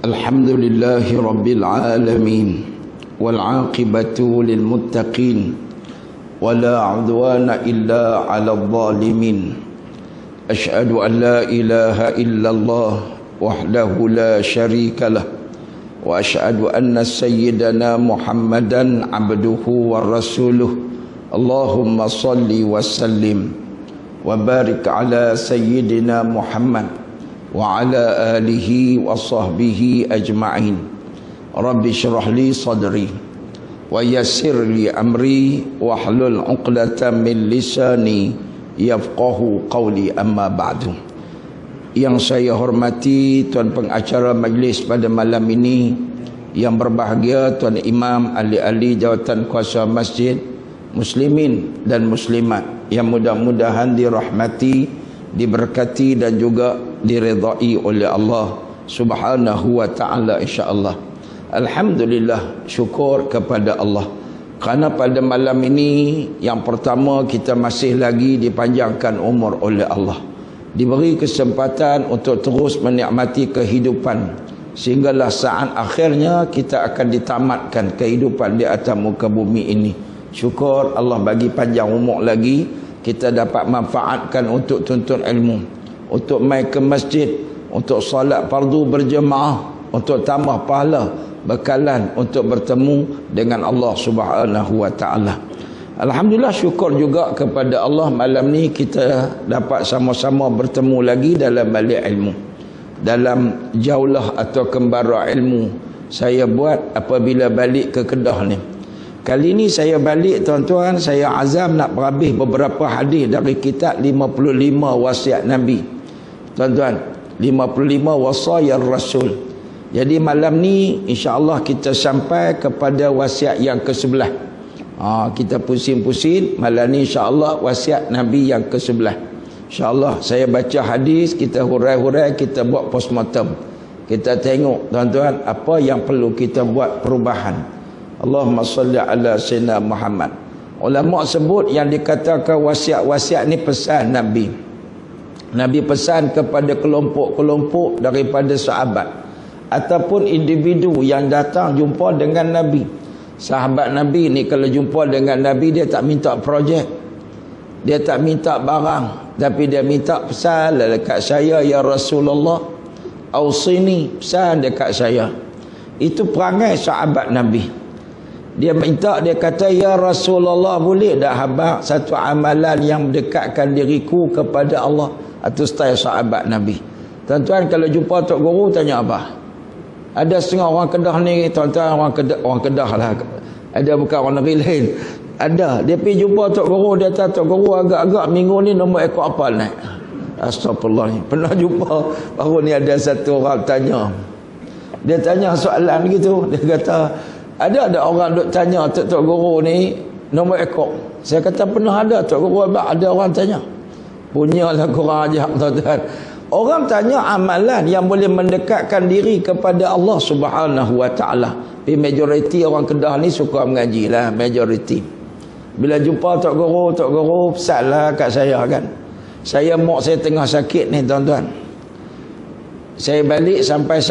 Alhamdulillahi Rabbil Alamin wal aqibatu lil muttaqin wala udwana illa 'alal zalimin. Asyhadu an la ilaha illallah wahdahu la syarikalah wa asyhadu anna sayyidana Muhammadan abduhu wa rasuluh. Allahumma salli wa sallim wa barik ala sayyidina Muhammad wa ala alihi wa sahbihi ajma'in. Rabbi syrah li sadri wa yassir li amri wahlul 'uqdatam min lisani yafqahu qawli, amma ba'du. Yang saya hormati tuan pengacara majlis pada malam ini, yang berbahagia tuan imam, ahli-ahli jawatan kuasa masjid, muslimin dan muslimat yang mudah-mudahan dirahmati, diberkati dan juga diridai oleh Allah Subhanahu wa taala, insya-Allah. Alhamdulillah, syukur kepada Allah kerana pada malam ini yang pertama kita masih lagi dipanjangkan umur oleh Allah, diberi kesempatan untuk terus menikmati kehidupan sehinggalah saat akhirnya kita akan ditamatkan kehidupan di atas muka bumi ini. Syukur Allah bagi panjang umur lagi, kita dapat manfaatkan untuk tuntut ilmu, untuk mai ke masjid, untuk solat fardu berjemaah, untuk tambah pahala, bekalan untuk bertemu dengan Allah Subhanahu wa taala. Alhamdulillah, syukur juga kepada Allah malam ni kita dapat sama-sama bertemu lagi dalam balik ilmu, dalam jaulah atau kembara ilmu saya buat apabila balik ke Kedah ni. Kali ni saya balik tuan-tuan, saya azam nak berhabis beberapa hadis dari kitab 55 wasiat Nabi. Tuan-tuan, 55 wasayar Rasul. Jadi malam ni insya-Allah kita sampai kepada wasiat yang ke-11. Kita pusing-pusing malam ni insya-Allah wasiat Nabi yang ke-11. Insya-Allah saya baca hadis, kita hurai-hurai, kita buat postmortem. Kita tengok tuan-tuan apa yang perlu kita buat perubahan. Allahumma salli ala sayyidina Muhammad. Ulama sebut yang dikatakan wasiat-wasiat ni pesan Nabi. Nabi pesan kepada kelompok-kelompok daripada sahabat ataupun individu yang datang jumpa dengan Nabi. Sahabat Nabi ni kalau jumpa dengan Nabi, dia tak minta projek, dia tak minta barang, tapi dia minta pesan dekat saya, ya Rasulullah, ausini, pesan dekat saya. Itu perangai sahabat Nabi. Dia minta, dia kata, ya Rasulullah, boleh dah habaq satu amalan yang mendekatkan diriku kepada Allah. Atau style sahabat Nabi. Tuan-tuan kalau jumpa Tok Guru tanya apa? Ada setengah orang Kedah ni tuan-tuan, orang Kedah lah. Ada bukan orang negeri lain. Ada, dia pergi jumpa Tok Guru, dia kata, Tok Guru agak-agak minggu ni nombor ekor apa naik? Astagfirullah, pernah jumpa baru ni ada satu orang tanya. Dia tanya soalan gitu, dia kata, ada orang duk tanya Tok Guru ni nombor ekor. Saya kata pernah ada Tok Guru, ada orang tanya. Punyalah kurang ajar tuan-tuan. Orang tanya amalan yang boleh mendekatkan diri kepada Allah Subhanahu wa taala. Tapi majoriti orang Kedah ni suka mengaji lah, majoriti. Bila jumpa Tok Guru pesanlah kat saya kan. Saya mak saya tengah sakit ni tuan-tuan. Saya balik sampai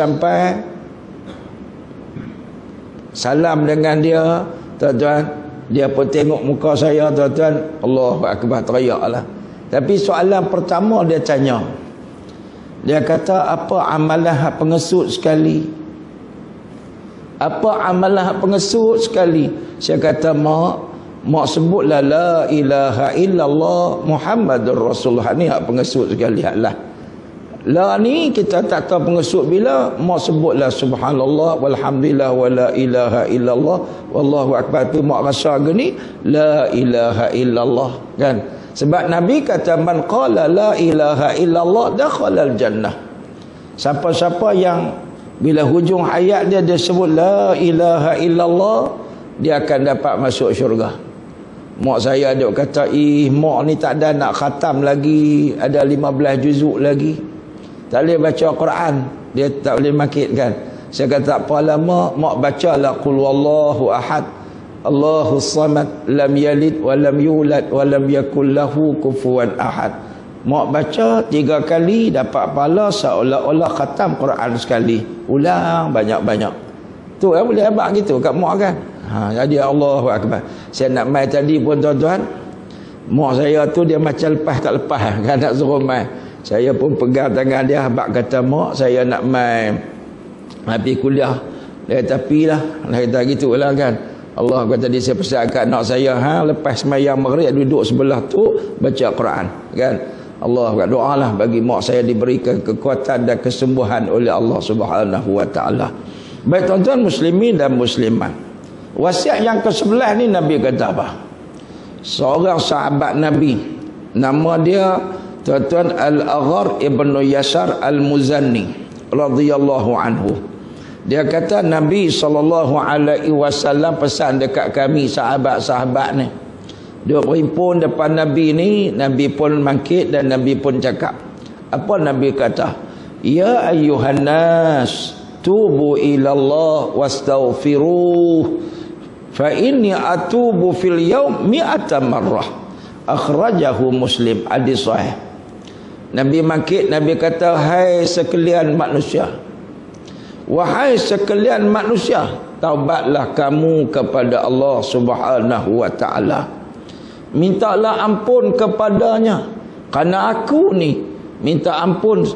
salam dengan dia, tuan-tuan. Dia pun tengok muka saya, tuan-tuan. Allahu akbar, teriaklah. Tapi soalan pertama dia tanya, dia kata, apa amalan hak pengesut sekali? Apa amalan hak pengesut sekali? Saya kata, mak sebutlah la ilaha illallah Muhammadur Rasulullah. Ni hak pengesut sekali. Haklah. La ni kita tak tahu pengesut bila. Mak sebutlah subhanallah walhamdulillah wala ilaha illallah wallahu akbar. Tapi mak rasa gini la ilaha illallah kan. Sebab Nabi kata man qala la ilaha illallah dakhalal jannah. Siapa-siapa yang bila hujung hayat dia sebut la ilaha illallah, dia akan dapat masuk syurga. Mak saya duk kata, mak ni tak ada nak khatam lagi, ada 15 juzuk lagi. Tak boleh baca Quran, dia tak boleh makit kan. Saya kata tak apalah mak bacalah qul wallahu ahad Allahus samad lam yalid wa lam yulad wa lam yakul lahu kufuwan ahad. Mak baca 3 kali dapat pahala seolah-olah khatam Quran sekali. Ulang banyak-banyak. Tu boleh abang gitu kat mak kan. Jadi Allahu Akbar. Saya nak mai tadi pun tuan-tuan, mak saya tu dia macam lepas tak lepas kan nak suruh mai. Saya pun pegang tangan dia, abang kata mak saya nak mai habis kuliah. Dia kata pilah. Dia kata gitulah kan. Allah kata dia saya pesan kat anak saya, lepas sembahyang maghrib duduk sebelah tu baca Quran kan. Allah doalah bagi mak saya diberikan kekuatan dan kesembuhan oleh Allah Subhanahu wa taala. Baik tuan-tuan muslimin dan muslimat. Wasiat yang ke-11 ni Nabi kata apa? Seorang sahabat Nabi, nama dia tuan-tuan Al-Aghar ibn Yasar Al-Muzanni radhiyallahu anhu. Dia kata Nabi SAW pesan dekat kami sahabat-sahabat ni. Dia berhimpun depan Nabi ni, Nabi pun bangkit dan Nabi pun cakap. Apa Nabi kata? Ya ayyuhan nas, tubu ilallah wastaghfiruh. Fa inni atubu fil yaum 100 marrah. Akhrajahu Muslim, hadis sahih. Nabi bangkit, Nabi kata, hai sekalian manusia. Wahai sekalian manusia, taubatlah kamu kepada Allah Subhanahu wa taala. Mintalah ampun kepadanya. Karena aku ni minta ampun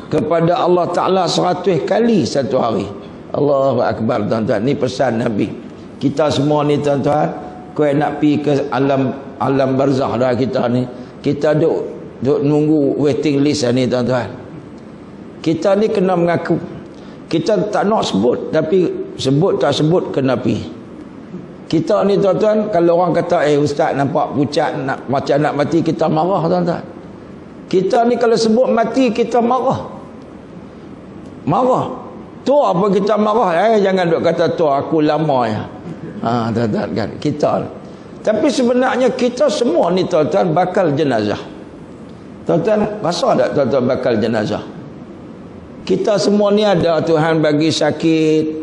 kepada Allah Taala 100 kali satu hari. Allahu Akbar tuan-tuan. Ni pesan Nabi. Kita semua ni tuan-tuan, kau nak pergi ke alam barzakh dah kita ni. Kita duk nunggu waiting list ni tuan-tuan. Kita ni kena mengaku. Kita tak nak sebut, tapi sebut tak sebut kena pergi. Kita ni tuan-tuan, kalau orang kata ustaz nampak pucat macam nak mati, kita marah tuan-tuan. Kita ni kalau sebut mati kita marah. Tu apa kita marah? Jangan duk kata tu aku lama ya. Tuan-tuan kan kita. Tapi sebenarnya kita semua ni tuan-tuan bakal jenazah. Tuan-tuan rasa tak tuan-tuan bakal jenazah? Kita semua ni ada Tuhan bagi sakit.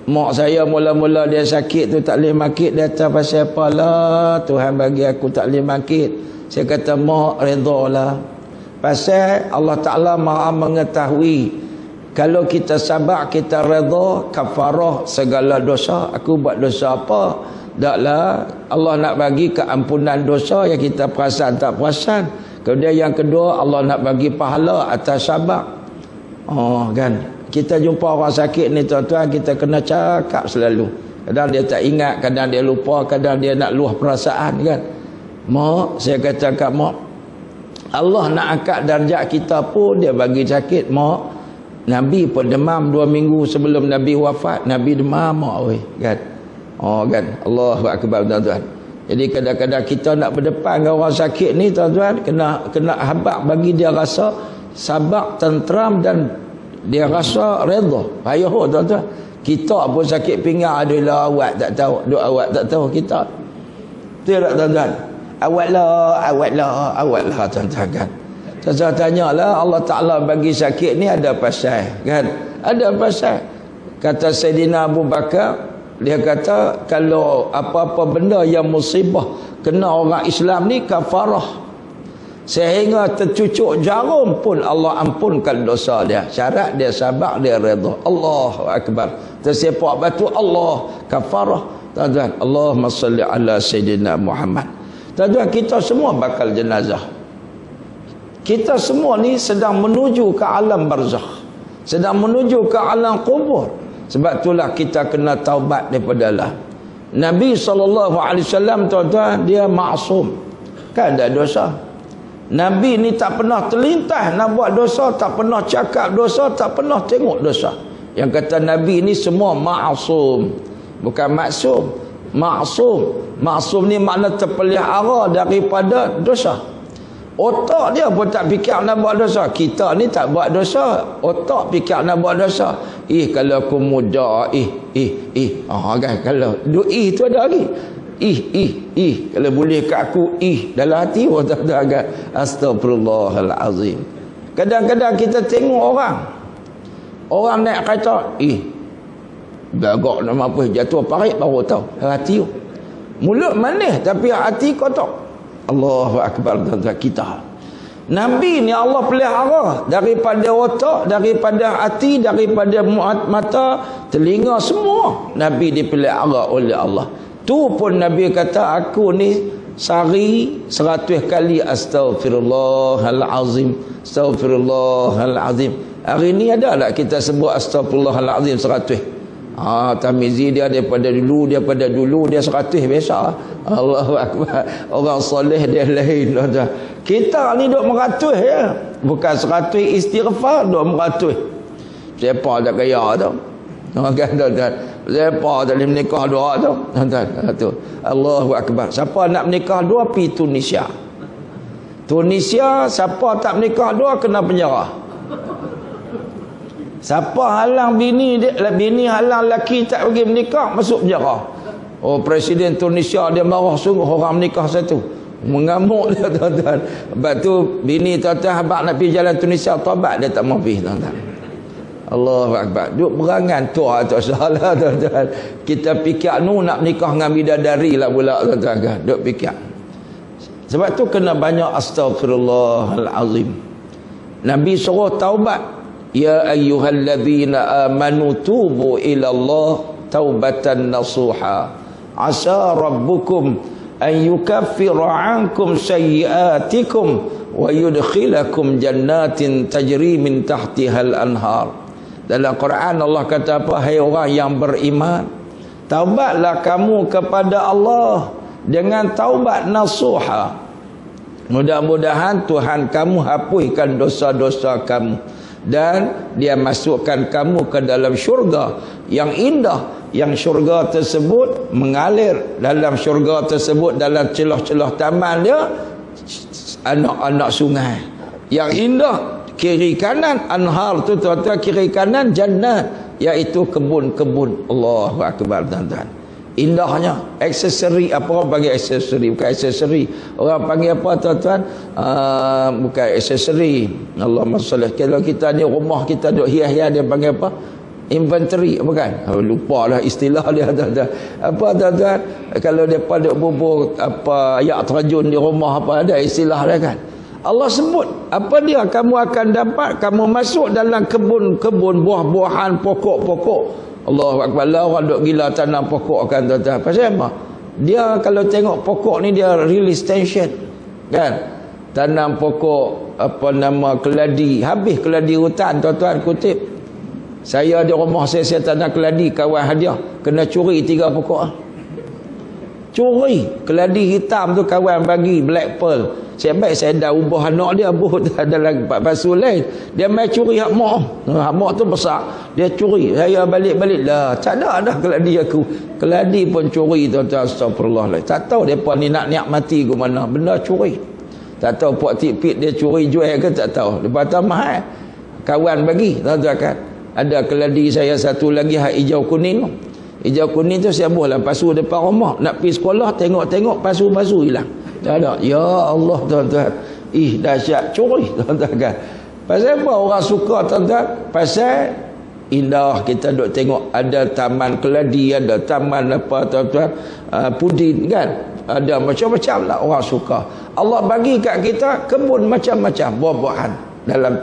Mak saya mula-mula dia sakit tu tak boleh makit, dia kata pasal apalah Tuhan bagi aku tak boleh makit. Saya kata mak redalah. Pasal Allah Ta'ala Maha mengetahui kalau kita sabar, kita reda, kafarah segala dosa. Aku buat dosa apa? Taklah Allah nak bagi keampunan dosa yang kita perasan tak perasan. Kemudian yang kedua, Allah nak bagi pahala atas sabar. Kan. Kita jumpa orang sakit ni tuan-tuan, kita kena cakap selalu. Kadang dia tak ingat, kadang dia lupa, kadang dia nak luah perasaan kan. Mak, saya kata kat mak, Allah nak angkat darjat kita pun dia bagi sakit mak. Nabi pun demam 2 minggu sebelum Nabi wafat, Nabi demam mak kan. Kan. Allahu Akbar tuan-tuan. Jadi kadang-kadang kita nak berdepan dengan orang sakit ni tuan-tuan, kena habaq bagi dia rasa sabar, tenteram dan dia rasa redha. Payah tuan-tuan. Kita pun sakit pinggang adalah awak tak tahu, awak tak tahu kita. Betul tak tuan-tuan? Awaklah tuan-tuan kan. Saya tanyalah Allah Ta'ala bagi sakit ni ada pasal kan? Ada pasal. Kata Sayyidina Abu Bakar, dia kata kalau apa-apa benda yang musibah kena orang Islam ni kafarah. Sehingga tercucuk jarum pun Allah ampunkan dosa dia. Syarat dia sabar, dia redha. Allahu Akbar. Tersepak batu Allah kafarah. Tuan-tuan, Allahumma salli ala Sayyidina Muhammad. Tuan-tuan, kita semua bakal jenazah. Kita semua ni sedang menuju ke alam barzakh, sedang menuju ke alam kubur. Sebab itulah kita kena taubat daripada Allah. Nabi SAW tuan-tuan, dia maksum, kan ada dosa. Nabi ni tak pernah terlintas nak buat dosa, tak pernah cakap dosa, tak pernah tengok dosa. Yang kata Nabi ni semua maksum, bukan maksum. Maksum ni makna terpelihara daripada dosa. Otak dia pun tak fikir nak buat dosa. Kita ni tak buat dosa, otak fikir nak buat dosa. Kalau aku muda, kan, kalau tu ada lagi. Kalau boleh kat aku, dalam hati pun tak ada agak. Astagfirullahalazim. Kadang-kadang kita tengok orang naik kereta, gagak nama apa, jatuh parit baru tahu hati. Mulut manis tapi hati kotor. Allahu Akbar tuan-tuan kita. Nabi ni Allah pelihara daripada otak, daripada hati, daripada mata, telinga, semua Nabi dipelihara oleh Allah. Tu pun Nabi kata, aku ni sehari 100 kali astaghfirullahalazim, astaghfirullahalazim. Hari ni ada tak kita sebut astaghfirullahalazim 100? Tamizi dia daripada dulu dia 100 biasa. Allahu akbar. Orang soleh dia lain. Kita ni duk meratus ya. Bukan 100 istighfar, duk meratus. Siapa tak kaya tu? Siapa tak boleh menikah dua tu? Allahu akbar. Siapa nak menikah dua pergi Tunisia. Tunisia siapa tak menikah dua kena penjara. Siapa halang bini halang lelaki tak pergi menikah, masuk penjara. Oh, Presiden Tunisia dia marah sungguh orang menikah satu. Mengamuk dia, tuan-tuan. Sebab tu bini tuan-tuan habaq nak pergi jalan Tunisia taubat, dia tak mau pergi, tuan-tuan. Allahu akbar. Duk berangan tu tak salah, tuan-tuan. Kita fikir nak menikah dengan bidadari lah pula, tuan-tuan kan. Duk fikir. Sebab tu kena banyak astaghfirullahalazim. Nabi suruh taubat. Ya ayyuhalladzina amanu tubu ila Allah taubatan nasuha. Asa rabbukum an yukaffira ankum sayyiatikum wa yudkhilakum jannatin tajri min tahtihal anhar. Dalam Quran Allah kata apa? Hai orang yang beriman, taubatlah kamu kepada Allah dengan taubat nasuha. Mudah-mudahan Tuhan kamu hapuskan dosa-dosa kamu dan dia masukkan kamu ke dalam syurga yang indah, yang syurga tersebut mengalir dalam syurga tersebut, dalam celah-celah taman dia anak-anak sungai yang indah. Kiri kanan anhar tu tuan-tuan, kiri kanan jannat, iaitu kebun-kebun. Allahu akbar, tuan-tuan. Indahnya. Aksesori, apa orang panggil aksesori? Bukan aksesori, orang panggil apa, tuan-tuan? Bukan aksesori. Allahumma salli. Kalau kita ni rumah kita duk hias-hias, dia panggil apa? Inventory, apa kan? Lupa lah istilah dia, tuan-tuan. Apa, tuan-tuan? Kalau depa duk bubur apa ayak terjun di rumah, apa ada istilah dia kan? Allah sebut apa dia? Kamu akan dapat, kamu masuk dalam kebun-kebun, buah-buahan, pokok-pokok. Allahu akbar. Orang duk gila tanam pokok kan, tuan-tuan. Pasal apa? Dia kalau tengok pokok ni dia release tension kan. Tanam pokok apa nama keladi, habis keladi hutan, tuan-tuan kutip. Saya di rumah saya tanam keladi, kawan hadiah kena curi 3 pokok. Curi keladi hitam tu kawan bagi, black pearl. Saya baik saya dah ubah anak dia buat dalam pasu lain. Dia mai curi hak mak. Hak mak tu besar. Dia curi. Saya balik-balik lah. Tak ada dah keladi aku. Keladi pun curi, tuan-tuan. Astagfirullah. Tak tahu depa ni nak mati ke mana. Benda curi. Tak tahu puak tipit dia curi jual ke tak tahu. Lepas tu mahal. Kawan bagi, tuan-tuan kan. Ada keladi saya satu lagi hak hijau kuning tu. Hijau kuning tu saya buahlah pasu depan rumah. Nak pergi sekolah tengok-tengok pasu-pasu hilang. Tak ada. Ya Allah, tuan-tuan. Dahsyat curi, tuan-tuan kan. Pasal apa orang suka, tuan-tuan? Pasal indah kita duk tengok ada taman keladi, ada taman apa, tuan-tuan, pudin kan. Ada macam-macam lah orang suka. Allah bagi kat kita kebun macam-macam, buah-buahan. Dalam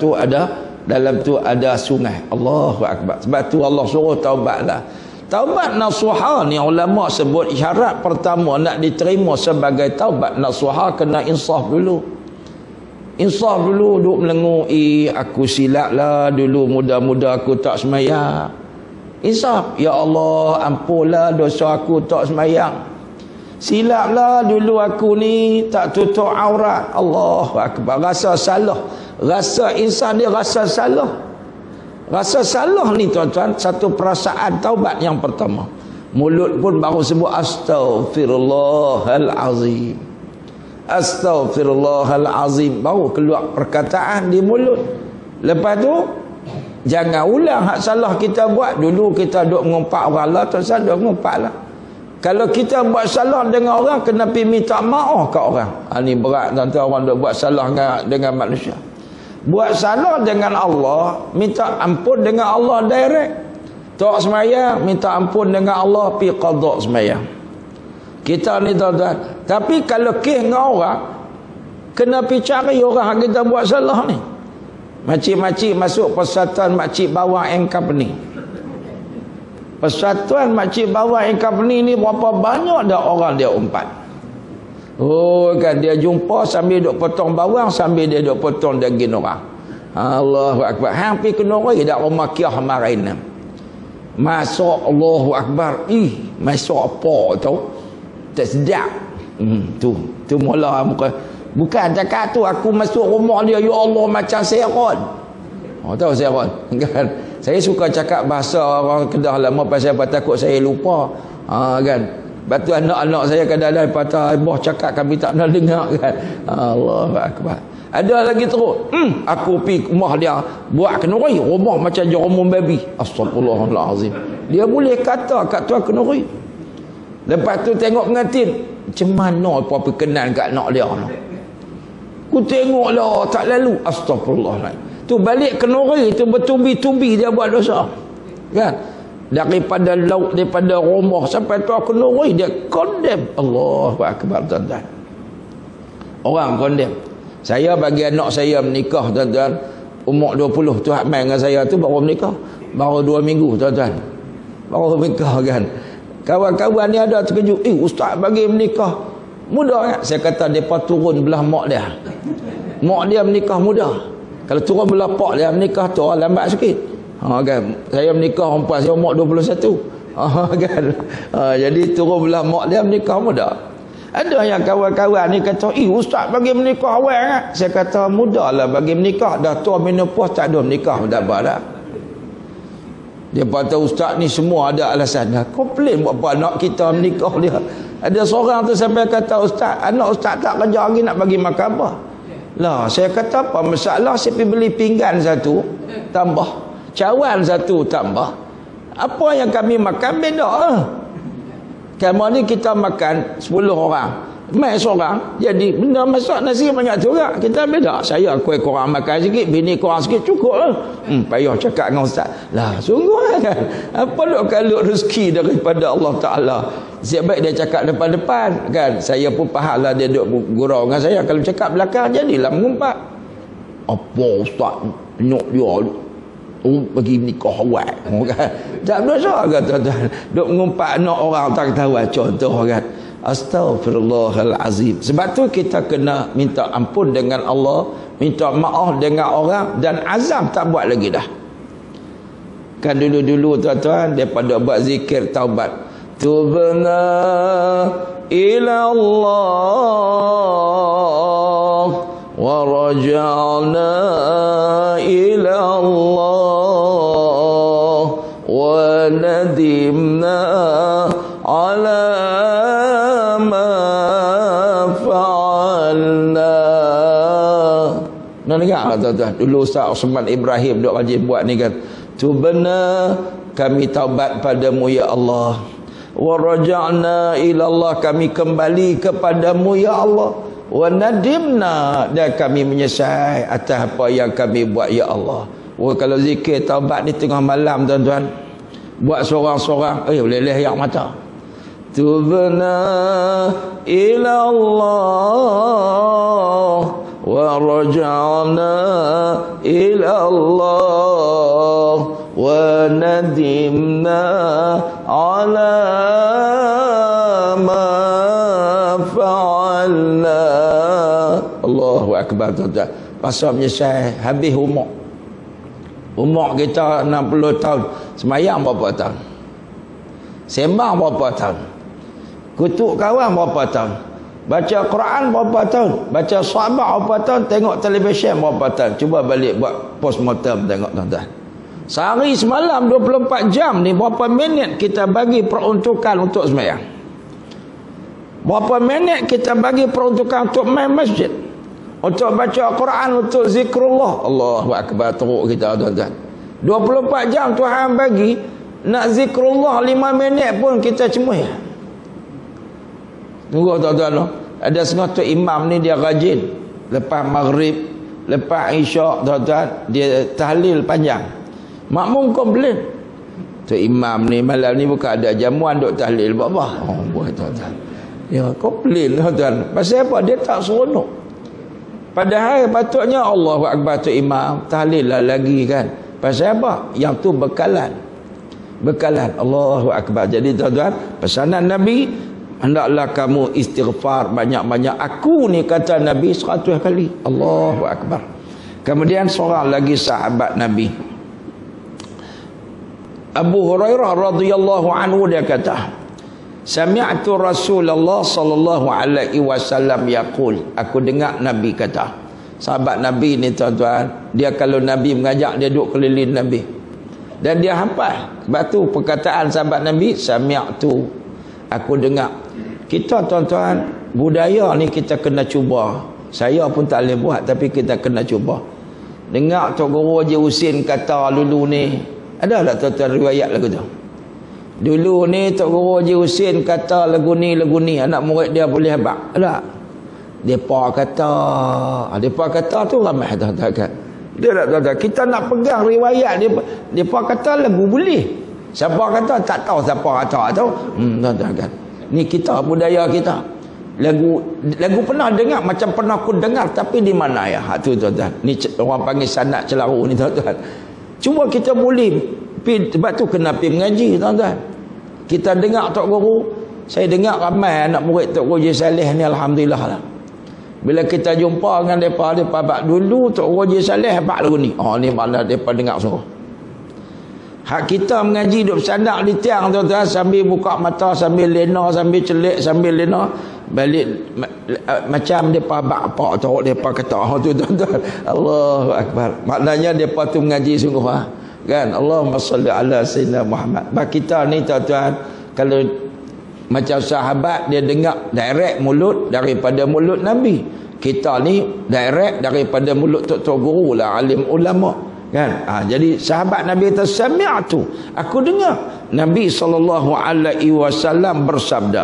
tu ada sungai. Allahu akbar. Sebab tu Allah suruh taubatlah. Taubat nasuha ni ulama sebut syarat pertama nak diterima sebagai taubat nasuha kena insaf dulu. Insaf dulu, duk melengu, aku silap lah dulu muda-muda aku tak semayang. Insaf, ya Allah ampunlah dosa aku tak semayang. Silap lah dulu aku ni tak tutup aurat. Allahu akbar. Rasa salah. Rasa insan dia rasa salah. Rasa salah ni, tuan-tuan, satu perasaan taubat yang pertama. Mulut pun baru sebut astaghfirullahalazim. Astaghfirullahalazim. Baru keluar perkataan di mulut. Lepas tu jangan ulang hak salah kita buat. Dulu kita duk mengumpat orang lah, tuan-tuan, duk mengumpat lah. Kalau kita buat salah dengan orang, kena pergi minta maaf kat orang. Ni berat, tuan-tuan, orang duk buat salah dengan manusia. Buat salah dengan Allah, minta ampun dengan Allah direct. Tak semayang, minta ampun dengan Allah, pergi qadha semayang. Kita ni, tuan-tuan. Tapi kalau kes dengan orang, Kena pergi cari orang yang kita buat salah ni. Makcik-makcik masuk persatuan makcik bawang and company. Persatuan makcik bawang and company ni berapa banyak dah orang dia umpat. Oh kan, dia jumpa sambil duk potong bawang, sambil dia duk potong daging orang. Allahu Akbar. Hampir kena roi dak rumah kiah marain. Masuk Allahu Akbar. Masuk apa tu? Tak sedap. Tu mula muka. Bukan cakap tu aku masuk rumah dia, ya Allah macam seron. Oh tahu seron kan. Saya suka cakap bahasa orang Kedah lama pasal apa takut saya lupa. Kan. Batu anak-anak saya kadang-kadang patah boh cakap kami tak pernah dengar kan. Allahu Akbar. Ada lagi terus. Aku pergi rumah dia buat kenuri, rumah macam jerumum babi. Astagfirullahalazim. Dia boleh kata kat tuan kenuri. Lepas tu tengok pengantin, macam mana apa perkenan kat anak dia tu. Ku tengoklah tak lalu. Astagfirullahalazim. Tu balik kenuri tu bertubi-tubi dia buat dosa. Kan? Daripada laut, daripada rumah sampai tuan kenuri dia condemn. Allahu Akbar tuan-tuan. Orang condemn. Saya bagi anak saya menikah tuan-tuan, umur 20 tu hak main dengan saya tu baru menikah. Baru 2 minggu tuan-tuan. Baru menikah kan. Kawan-kawan ni ada terkejut. Ustaz bagi menikah muda kan? Saya kata depa turun belah mak dia. Mak dia menikah muda. Kalau turun belah pak dia menikah tu lambat sikit. Kan. Saya menikah perempuan saya umur 21. Kan. Jadi turun belah mak dia menikah muda. Ada yang kawan-kawan ni kata, ustaz bagi menikah awal kan? Saya kata, mudahlah bagi menikah. Dah tua menopause tak ada menikah. Tak apa dah. Dia kata, ustaz ni semua ada alasan. Dah komplain buat apa anak kita menikah dia. Ada seorang tu sampai kata, ustaz, anak ustaz tak kerja lagi nak bagi makan apa? Lah, saya kata apa masalah? Saya pergi beli pinggan satu, tambah. Cawan satu, tambah. Apa yang kami makan beda. Kamu ni kita makan 10 orang. Mai seorang. Jadi benda masak nasi banyak tu juga. Kita beda. Saya kuih korang makan sikit. Bini korang sikit cukup lah. Payah cakap dengan ustaz. Lah sungguh kan. Apa nak kalut rezeki daripada Allah Ta'ala. Siap baik dia cakap depan-depan. Kan. Saya pun faham lah dia duduk gurau dengan saya. Kalau cakap belakang jadilah mengumpat. Apa ustaz nyok dia bagi nikah awal kan. Tak berdosa kan tuan-tuan. Duk mengumpat anak orang tak tahu contoh kan. Astaghfirullahalazim. Sebab tu kita kena minta ampun dengan Allah, minta maaf dengan orang dan azam tak buat lagi dah. Kan dulu-dulu tuan-tuan daripada buat zikir taubat. Tubna ila Allah wa raja'na ila Allah wa nadimna ala ma fa'alna. Nak dengar tuan-tuan? Dulu Ustaz Osman Ibrahim duk rajin buat ni kan. Tubna, kami taubat padamu ya Allah. Wa raja'na ila Allah, kami kembali kepadamu ya Allah. Wa nadimna, dan kami menyesal atas apa yang kami buat ya Allah. Kalau zikir taubat di tengah malam tuan-tuan, buat seorang-seorang boleh leher mata. Tubna ila Allah wa raja'na ila Allah wa nadimna ala ma fa'alna. Allahu Akbar tuan-tuan. Pasal menyesal habis umur. Umur kita 60 tahun. Semayang berapa tahun? Sembang berapa tahun? Kutuk kawan berapa tahun? Baca Quran berapa tahun? Baca sahabat berapa tahun? Tengok televisyen berapa tahun? Cuba balik buat postmortem tengok tuan-tuan. Sehari semalam 24 jam ni berapa minit kita bagi peruntukan untuk semayang? Berapa minit kita bagi peruntukan untuk main masjid? Untuk baca Quran, untuk zikrullah. Allahu Akbar teruk kita tuan-tuan. 24 jam Tuhan bagi, nak zikrullah 5 minit pun kita cemuih. Tunggu tuan-tuan. Ada setengah tu imam ni dia rajin. Lepas maghrib, lepas isyak tuan-tuan, dia tahlil panjang. Makmum komplain. Tu imam ni malam ni bukan ada jamuan duk tahlil buat-buat. Buat tuan-tuan. Ya komplain tuan-tuan. Pasal apa? Dia tak seronok. Padahal patutnya Allahu Akbar tu imam, tahlil lah lagi kan. Pasal apa? Yang tu bekalan. Bekalan Allahu Akbar. Jadi tuan-tuan, pesanan Nabi, hendaklah kamu istighfar banyak-banyak. Aku ni kata Nabi 100 kali. Allahu Akbar. Kemudian seorang lagi sahabat Nabi, Abu Hurairah radhiyallahu anhu, dia kata, sami'tu Rasulullah sallallahu alaihi wasallam yaqul, aku dengar Nabi kata. Sahabat Nabi ni tuan-tuan, dia kalau Nabi mengajak, dia duduk keliling Nabi. Dan dia hafal. Sebab tu perkataan sahabat Nabi, sami'tu, aku dengar. Kita tuan-tuan, budaya ni kita kena cuba. Saya pun tak boleh buat, tapi kita kena cuba. Dengar Tok Guru Haji Husin kata dulu ni, ada tak tuan-tuan riwayat lagu tu? Dulu ni Tok Guru Haji Husin kata lagu ni, anak murid dia boleh habaq. Ada? Depa kata tu ramai tuan-tuan kan. Dia tak tuan-tuan, kita nak pegang riwayat dia. Depa kata lagu boleh. Siapa kata tak tahu, siapa kata tu. Tuan-tuan kan. Ni kita, budaya kita. Lagu pernah dengar, macam pernah aku dengar, tapi di mana ya? Tu tuan-tuan. Ni orang panggil sanad celaru ni tuan-tuan. Cuba kita boleh, sebab tu kena pergi mengaji tuan-tuan. Kita dengar Tok Guru, saya dengar ramai anak murid Tok Guru Haji Saleh ni, alhamdulillah lah. Bila kita jumpa dengan mereka bak dulu Tok Guru Haji Saleh bak lagu ni. Oh ni mana mereka dengar sungguh. Hak kita mengaji duduk sandak di tiang tuan-tuan, sambil buka mata, sambil lena, sambil celik, sambil lena, balik macam mereka bak apa tahu mereka kata tu tuan-tuan. Allahu Akbar. Maknanya mereka tu mengaji sungguh ha? Kan. Allahumma salli ala sayyidina Muhammad. Bak kita ni tuan-tuan, kalau macam sahabat, dia dengar direct mulut daripada mulut Nabi. Kita ni direct daripada mulut Tok Guru lah, alim ulama kan. Jadi sahabat Nabi kata, sami'tu, aku dengar Nabi SAW bersabda,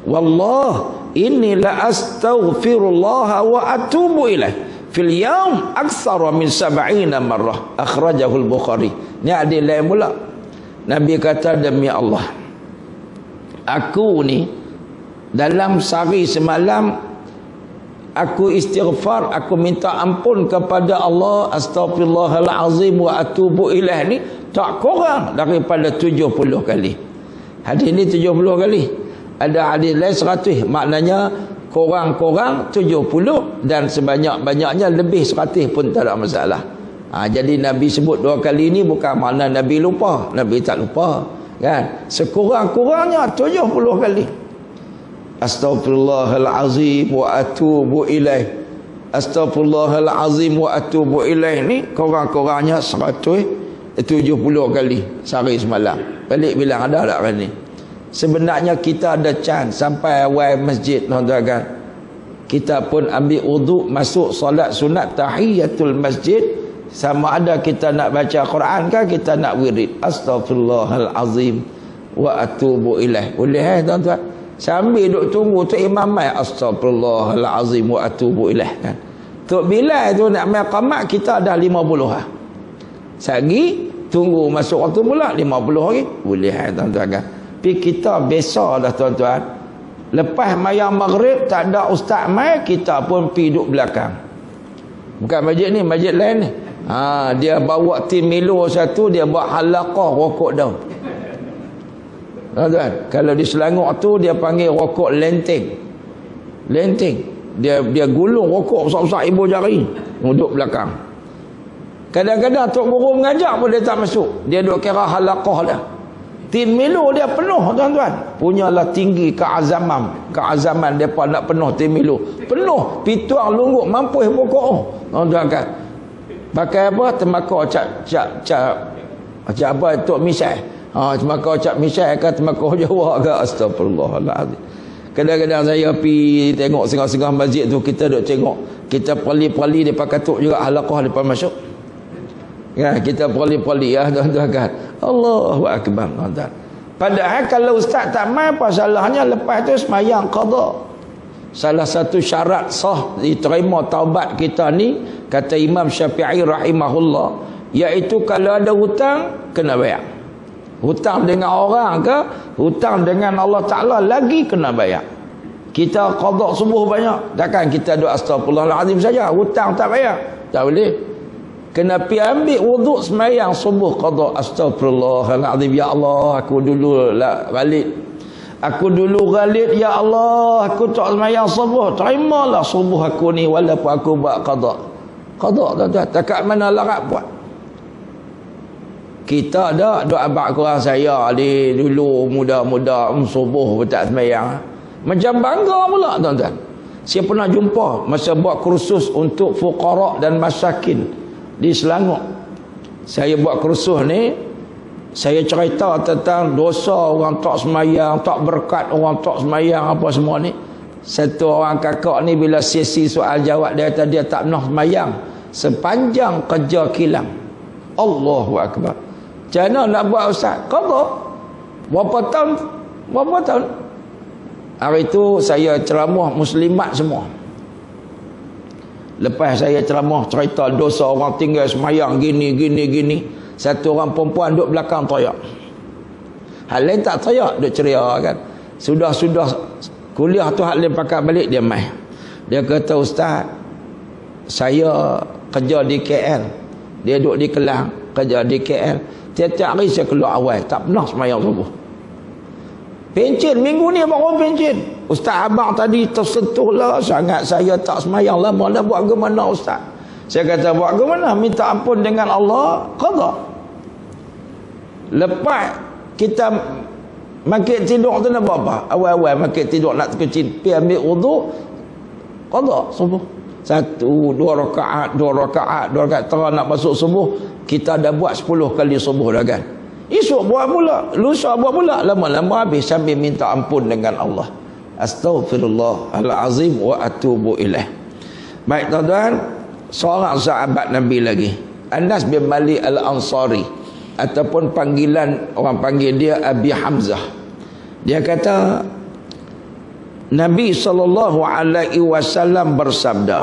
wallah inni la astaghfirullah wa atubu ilaih fil yaum aktsara min 70 marrah, akhrajahu al-Bukhari. Ni ada lain pula. Nabi kata, demi Allah, aku ni dalam sehari semalam aku istighfar, aku minta ampun kepada Allah, astaghfirullahalazim wa atubu ilaih ni tak kurang daripada 70 kali. Hadis ni 70 kali. Ada hadis lain 100. Maknanya kurang-kurang 70 dan sebanyak-banyaknya lebih 100 pun tak ada masalah. Jadi Nabi sebut 2 kali ni bukan makna Nabi lupa. Nabi tak lupa. Kan? Sekurang-kurangnya 70 kali. Astaghfirullahalazim wa atubu ilaih. Astaghfirullahalazim wa atubu ilaih ni kurang-kurangnya 170 kali sehari semalam. Balik bilang ada tak kan ni? Sebenarnya kita ada chance sampai awal masjid tuan-tuan kan. Kita pun ambil wuduk, masuk solat sunat tahiyatul masjid, sama ada kita nak baca Quran kan, kita nak wirid astaghfirullahalazim wa atubu ilaih. Boleh tuan-tuan? Sambil duk tunggu tu imam mai astaghfirullahalazim wa atubu ilaih kan. Tok Bilal tu nak mai qamat, kita dah 50 ah. Sagi tunggu masuk waktu pula 50 lagi. Boleh tuan-tuan kan. Tapi kita biasa dah tuan-tuan. Lepas mayang maghrib tak ada ustaz mai, kita pun pergi duduk belakang. Bukan masjid ni, masjid lain ni. Dia bawa tim Milo satu, dia buat halaqah rokok daun. Tuan-tuan, kalau di Selangor tu dia panggil rokok lenteng. Lenteng. Dia gulung rokok besar-besar ibu jari, duduk belakang. Kadang-kadang Tok Guru mengajak pun dia tak masuk. Dia duduk kira halaqah dah. Tim Milo dia penuh tuan-tuan. Punyalah tinggi keazaman. Keazaman depa nak penuh tim Milo. Penuh pituang lungguk mampu pokok. Tuan-tuan kan. Pakai apa? Tembakau cap apa Tok Misai. Tembakau cap Misai ke tembakau Jawa ke, astagfirullahalazim. Kadang-kadang saya pergi tengok sengah-sengah masjid tu, kita duk tengok. Kita pali-pali depa katuk juga halaqah depan masuk. Ya, kita poli-poli ya tuan-tuan kan. Allahu Akbar tuan-tuan. Padahal kalau ustaz tak mai, apa salahnya lepas tu sembahyang qada. Salah satu syarat sah diterima taubat kita ni, kata Imam Syafi'i rahimahullah, iaitu kalau ada hutang kena bayar. Hutang dengan orang ke, hutang dengan Allah Ta'ala lagi kena bayar. Kita qada subuh banyak. Takkan kita doa astagfirullahalazim saja, hutang tak bayar. Tak boleh. Kena pi ambil wuduk sembahyang subuh qada astagfirullahalazim. Ya Allah, aku dulu ghalid. Aku dulu ghalid, ya Allah, aku tak sembahyang subuh. Terimalah subuh aku ni walaupun aku buat qada. Qada tuan-tuan, takat mana larat buat. Kita dah duk abang kurang saya ni dulu muda-muda subuh tak sembahyang. Macam bangga pula tuan-tuan. Saya pernah jumpa masa buat kursus untuk fuqara dan masakin di Selangor. Saya buat kursus ni, saya cerita tentang dosa orang tak sembahyang, tak berkat orang tak sembahyang apa semua ni. Satu orang kakak ni bila sesi soal jawab dia kata dia tak pernah sembahyang sepanjang kerja kilang. Allahu akbar. Macam mana nak buat ustaz? Qada. Berapa tahun? Berapa tahun? Hari itu saya ceramah muslimat semua. Lepas saya ceramah cerita dosa orang tinggal semayang gini. Satu orang perempuan duduk belakang teriak. Hal lain tak teriak, duduk ceria kan. Sudah kuliah tu hal lain pakai balik dia mai. Dia kata ustaz, saya kerja di KL. Dia duduk di Kelang, kerja di KL. Tiap-tiap hari saya keluar awal, tak pernah semayang subuh. Pencen, minggu ni baru pencen. Ustaz abang tadi tersentuhlah sangat, saya tak semayang lama dah, buat ke mana ustaz? Saya kata buat ke mana? Minta ampun dengan Allah, qada. Lepas kita makin tidur tu nak buat apa? Awal-awal makin tidur nak terkecil, pergi ambil wuduk, qada subuh. 1, 2 rakaat, 2 rakaat terang nak masuk subuh, kita dah buat 10 kali subuh dah kan. Esok buat pula, lusa buat pula, lama-lama habis sambil minta ampun dengan Allah. Astaghfirullahalazim wa atubu ilaih. Baik tuan-tuan, seorang sahabat Nabi lagi, Anas bin Malik Al-Ansari, ataupun panggilan orang panggil dia Abi Hamzah. Dia kata Nabi SAW bersabda,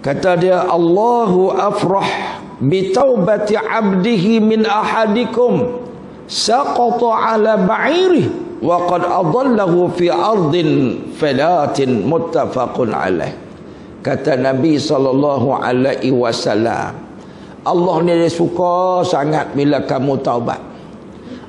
kata dia, Allahu afrah bitaubati abdihi min ahadikum saqata ala ba'irih wa qad adallahu fi ardin falatin, muttafaqun alaih. Kata Nabi SAW, Allah ni dia suka sangat bila kamu taubat.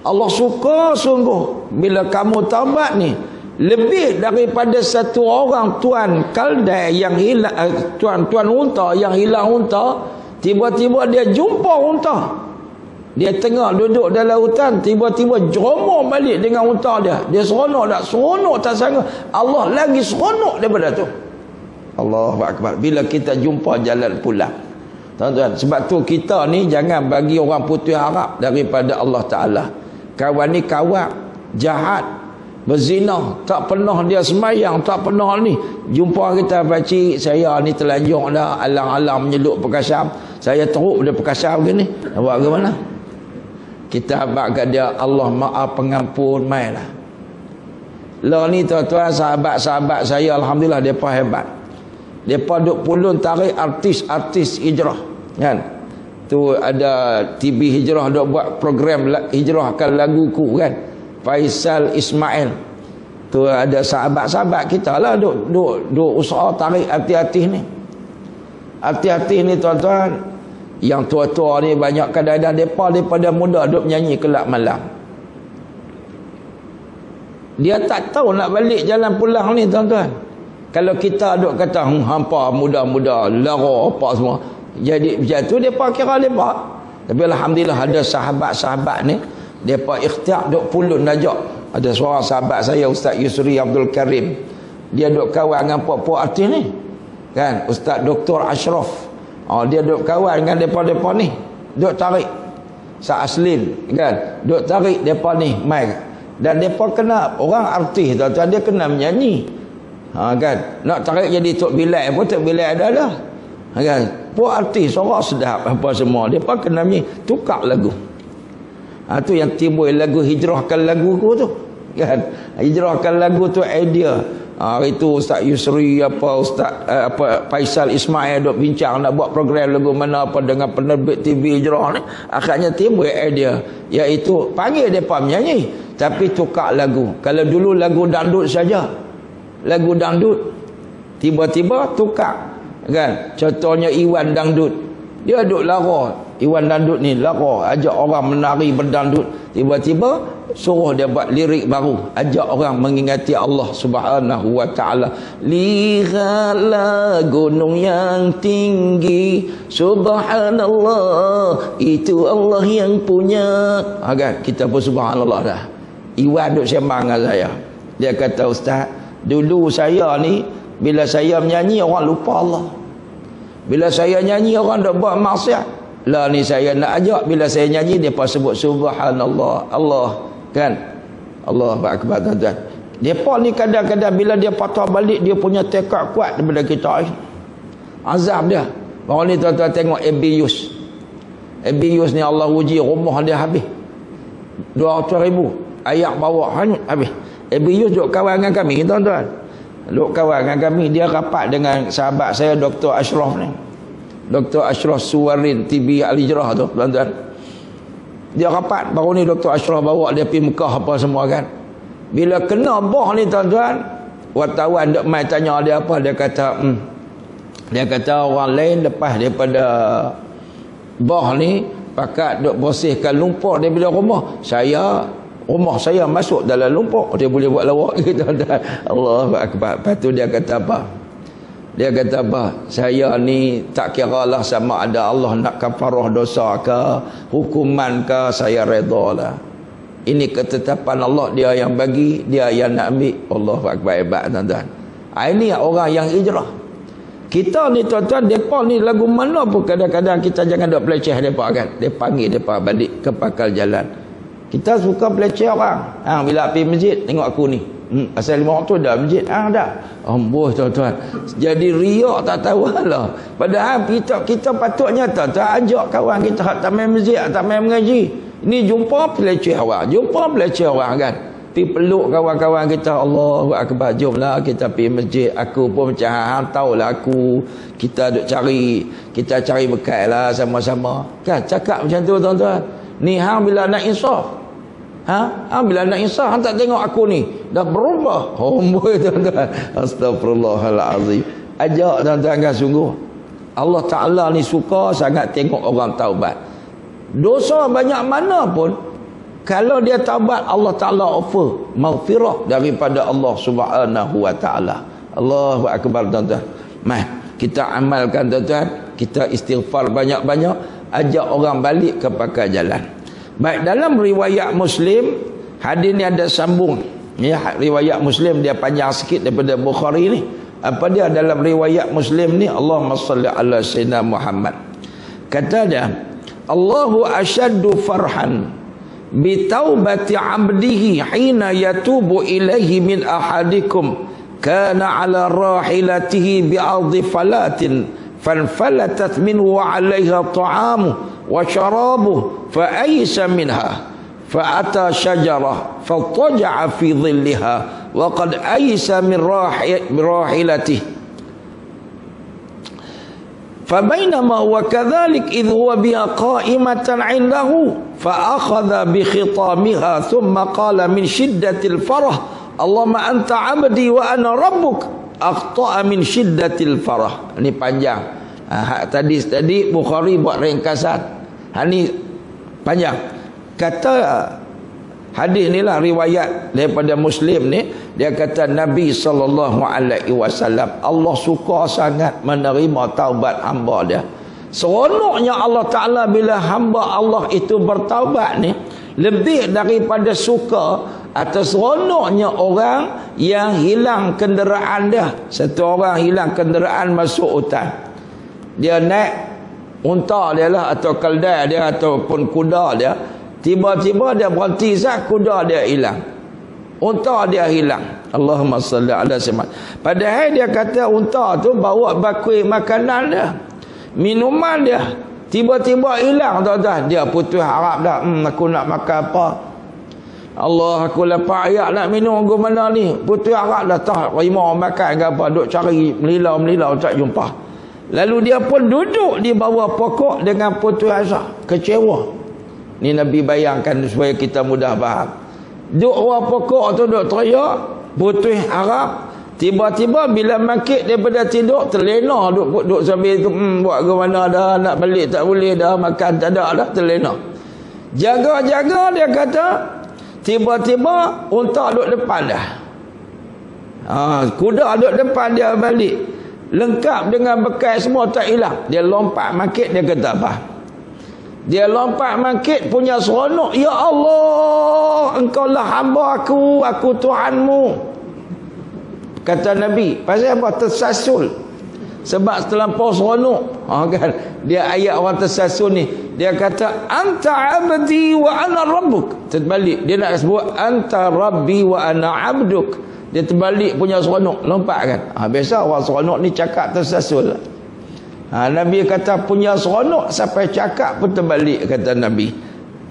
Allah suka sungguh bila kamu taubat ni. Lebih daripada satu orang tuan keldai yang hilang, tuan unta yang hilang unta, tiba-tiba dia jumpa unta. Dia tengah duduk dalam hutan, tiba-tiba jeromoh balik dengan unta dia. Dia seronok tak? Seronok tak sanggup. Allah lagi seronok daripada tu. Allahu akbar. Bila kita jumpa jalan pulang. Tuan-tuan, sebab tu kita ni jangan bagi orang putih harap daripada Allah Ta'ala. Kawan ni kawan jahat, berzina, tak pernah dia semayang, tak pernah ni. Jumpa kita, pakcik saya ni telanjang dah, alang-alang menyelup perkasam, saya teruk dia perkasam begini, nak buat ke mana? Kita habaq kat dia, Allah maaf pengampun, mainlah. Lah ni tuan-tuan, sahabat-sahabat saya alhamdulillah depa hebat. Depa duk pulun tarik artis-artis hijrah kan. Tu ada TV hijrah duk buat program hijrahkan laguku kan. Faisal Ismail. Tu ada sahabat-sahabat kita lah duk usaha tarik artis-artis ni. Artis-artis ni tuan-tuan, yang tua-tua ni banyak kadang-kadang depa daripada muda duk menyanyi kelab malam. Dia tak tahu nak balik jalan pulang ni tuan-tuan. Kalau kita duk kata hampa muda-muda lara apa semua, jadi macam tu depa kira depa. Tapi alhamdulillah ada sahabat-sahabat ni depa ikhtiar duk pulun najak. Ada seorang sahabat saya, Ustaz Yusri Abdul Karim, dia duk kawan dengan puak-puak artis ni kan. Ustaz Dr. Ashraf, dia duk kawan dengan depa-depa ni, duk tarik Sa Aslim kan, duk tarik depa ni mai. Dan depa kena orang artis tuan-tuan, dia kena menyanyi. Kan, nak tarik jadi Tok Bilal pun Tok Bilal ada dah. Kan, puak artis sorak sedap apa semua, depa kena menyanyi, tukar lagu. Tu yang timbul lagu hijrahkan laguku tu kan. Hijrahkan lagu tu idea. Itu Ustaz Yusri Ustaz Faisal Ismail duk bincang nak buat program lagu mana apa dengan penerbit TV hijrah ni. Akhirnya timbul idea, iaitu panggil depa menyanyi tapi tukar lagu. Kalau dulu lagu dangdut saja, lagu dangdut. Tiba-tiba tukar. Kan? Contohnya Iwan Dangdut. Dia duk lara. Iwan Dangdut ni lara, ajak orang menari berdangdut. Tiba-tiba suruh dia buat lirik baru, ajak orang mengingati Allah Subhanahu wa taala. Lihatlah gunung yang tinggi, subhanallah, itu Allah yang punya. Kan? Kita pun subhanallah dah. Iwan duk sembang dengan saya. Dia kata, ustaz, dulu saya ni bila saya menyanyi orang lupa Allah. Bila saya nyanyi orang dah buat maksiat. Lah ni saya nak ajak, bila saya nyanyi dia pun sebut subhanallah, Allah, kan? Allahu akbar, tuan-tuan. Depa ni kadang-kadang bila dia patah balik, dia punya tekad kuat daripada kita. Azab dia. Baru ni tuan-tuan tengok Abiyus. Abiyus ni Allah uji, rumah dia habis 200,000 ayak bawa hanyut habis. Abiyus duk kawan dengan kami, tuan-tuan. Duk kawan dengan kami. Dia rapat dengan sahabat saya Dr. Ashraf ni, Dr. Ashraf Suwarin TB Al-Hijrah tu, tuan-tuan. Dia rapat. Baru ni Dr. Ashraf bawa dia pergi Mekah apa semua kan. Bila kena bah ni, tuan-tuan, wartawan duk mai tanya dia apa. Dia kata orang lain lepas daripada bah ni pakat duk bersihkan lumpur daripada rumah. Rumah saya masuk dalam lumpur. Dia boleh buat lawak gitu. Allahu akbar. Lepas tu dia kata apa? Dia kata apa? Saya ni tak kira lah sama ada Allah nak kafarah dosa ke, hukuman ke, saya redha lah. Ini ketetapan Allah, dia yang bagi, dia yang nak ambil. Allahu akbar, hebat, tuan-tuan. Ini orang yang hijrah. Kita ni, tuan-tuan, depa ni lagu mana pun kadang-kadang kita jangan duk peleceh depa kan. Dia panggil depa balik ke pakal jalan. Kita suka peleceh orang. Bila pergi masjid, tengok aku ni. Asal 5 waktu dah masjid. Dah. Ambuh, tuan-tuan. Jadi riak tak tahu lah. Padahal kita patutnya, tuan-tuan, ajak kawan kita tak main masjid, tak main mengaji. Ini jumpa peleceh orang. Jumpa peleceh orang kan. Pergi peluk kawan-kawan kita. Allahu akbar. Jomlah kita pergi masjid. Aku pun macam hang tahulah aku. Kita duk cari. Kita cari bekal lah sama-sama. Kan cakap macam tu, tuan-tuan. Ni hang bila nak insaf. Bila nak insaf, hang tak tengok aku ni dah berubah. Boy, tuan-tuan. Astagfirullahalazim. Ajak, tuan-tuan, kan sungguh. Allah Ta'ala ni suka sangat tengok orang taubat. Dosa banyak mana pun, kalau dia taubat, Allah Ta'ala offer maghfirah daripada Allah Subhanahu wa Ta'ala. Allahu akbar, tuan-tuan. Kita amalkan, tuan-tuan. Kita istighfar banyak-banyak. Ajak orang balik ke pakar jalan. Baik, dalam riwayat Muslim, hadis ni ada sambung. Ya, riwayat Muslim dia panjang sikit daripada Bukhari ni. Apa dia dalam riwayat Muslim ni? Allahumma salli ala sayyidina Muhammad. Kata dia, Allahu asyaddu farhan bi taubati 'abdihi hina yatubu ilaihi min ahadikum kana ala rahilatihi bi ardi falatin fanfalatat minhu wa 'alaiha ta'amu wa syarabuh fa aysa minha fa ata syajarah fattaja'a fi dhilliha wa qad aysa min rahilatihi fa bainama huwa kadhalik idh huwa biha qa'imatan 'indahu fa akhadha bi khitamiha thumma qala min shiddatil farah Allahumma anta 'abdi wa ana rabbuk aqta'a min shiddatil farah. Ini panjang. Tadi Bukhari buat ringkasan. Ini panjang. Kata hadis ni lah riwayat daripada Muslim ni, dia kata Nabi SAW, Allah suka sangat menerima taubat hamba dia. Seronoknya Allah Ta'ala bila hamba Allah itu bertaubat ni, lebih daripada suka atau seronoknya orang yang hilang kenderaan dia. Satu orang hilang kenderaan masuk hutan. Dia naik unta dia lah, atau keldai dia, ataupun kuda dia. Tiba-tiba dia berhenti sat, kuda dia hilang, unta dia hilang. Allahumma salli ala sayyidina. Padahal dia kata unta tu bawa bakul makanan dia, minuman dia. Tiba-tiba hilang, tuan-tuan. Dia putus harap dah. Aku nak makan apa? Allah, aku lapar ayak nak minum ke mana ni? Putus harap dah, tak terima makan ke apa. Duk cari melilau-melilau tak jumpa. Lalu dia pun duduk di bawah pokok dengan putus asa, kecewa. Ni Nabi bayangkan supaya kita mudah faham. Duduk bawah pokok tu duduk teriak, putus harap. Tiba-tiba bila bangkit daripada tidur, terlena duk sambil tu, buat ke mana dah, nak balik tak boleh dah, makan tak ada dah, terlena. Jaga-jaga dia kata, tiba-tiba unta duduk depan dah. Kuda duduk depan dia balik. Lengkap dengan bekas semua, tak hilang. Dia lompat bangkit, dia kata apa? Dia lompat bangkit punya seronok. Ya Allah, engkau lah hamba aku Tuhanmu. Kata Nabi, pasal apa? Tersasul. Sebab terlampau seronok. Kan? Dia ayat orang tersasul ni. Dia kata, anta abdi wa ana rabbuk. Terbalik. Dia nak sebut, anta rabbi wa ana abduk. Dia terbalik punya seronok. Lompat kan? Biasa orang seronok ni cakap tersasul. Nabi kata punya seronok sampai cakap pun terbalik, kata Nabi.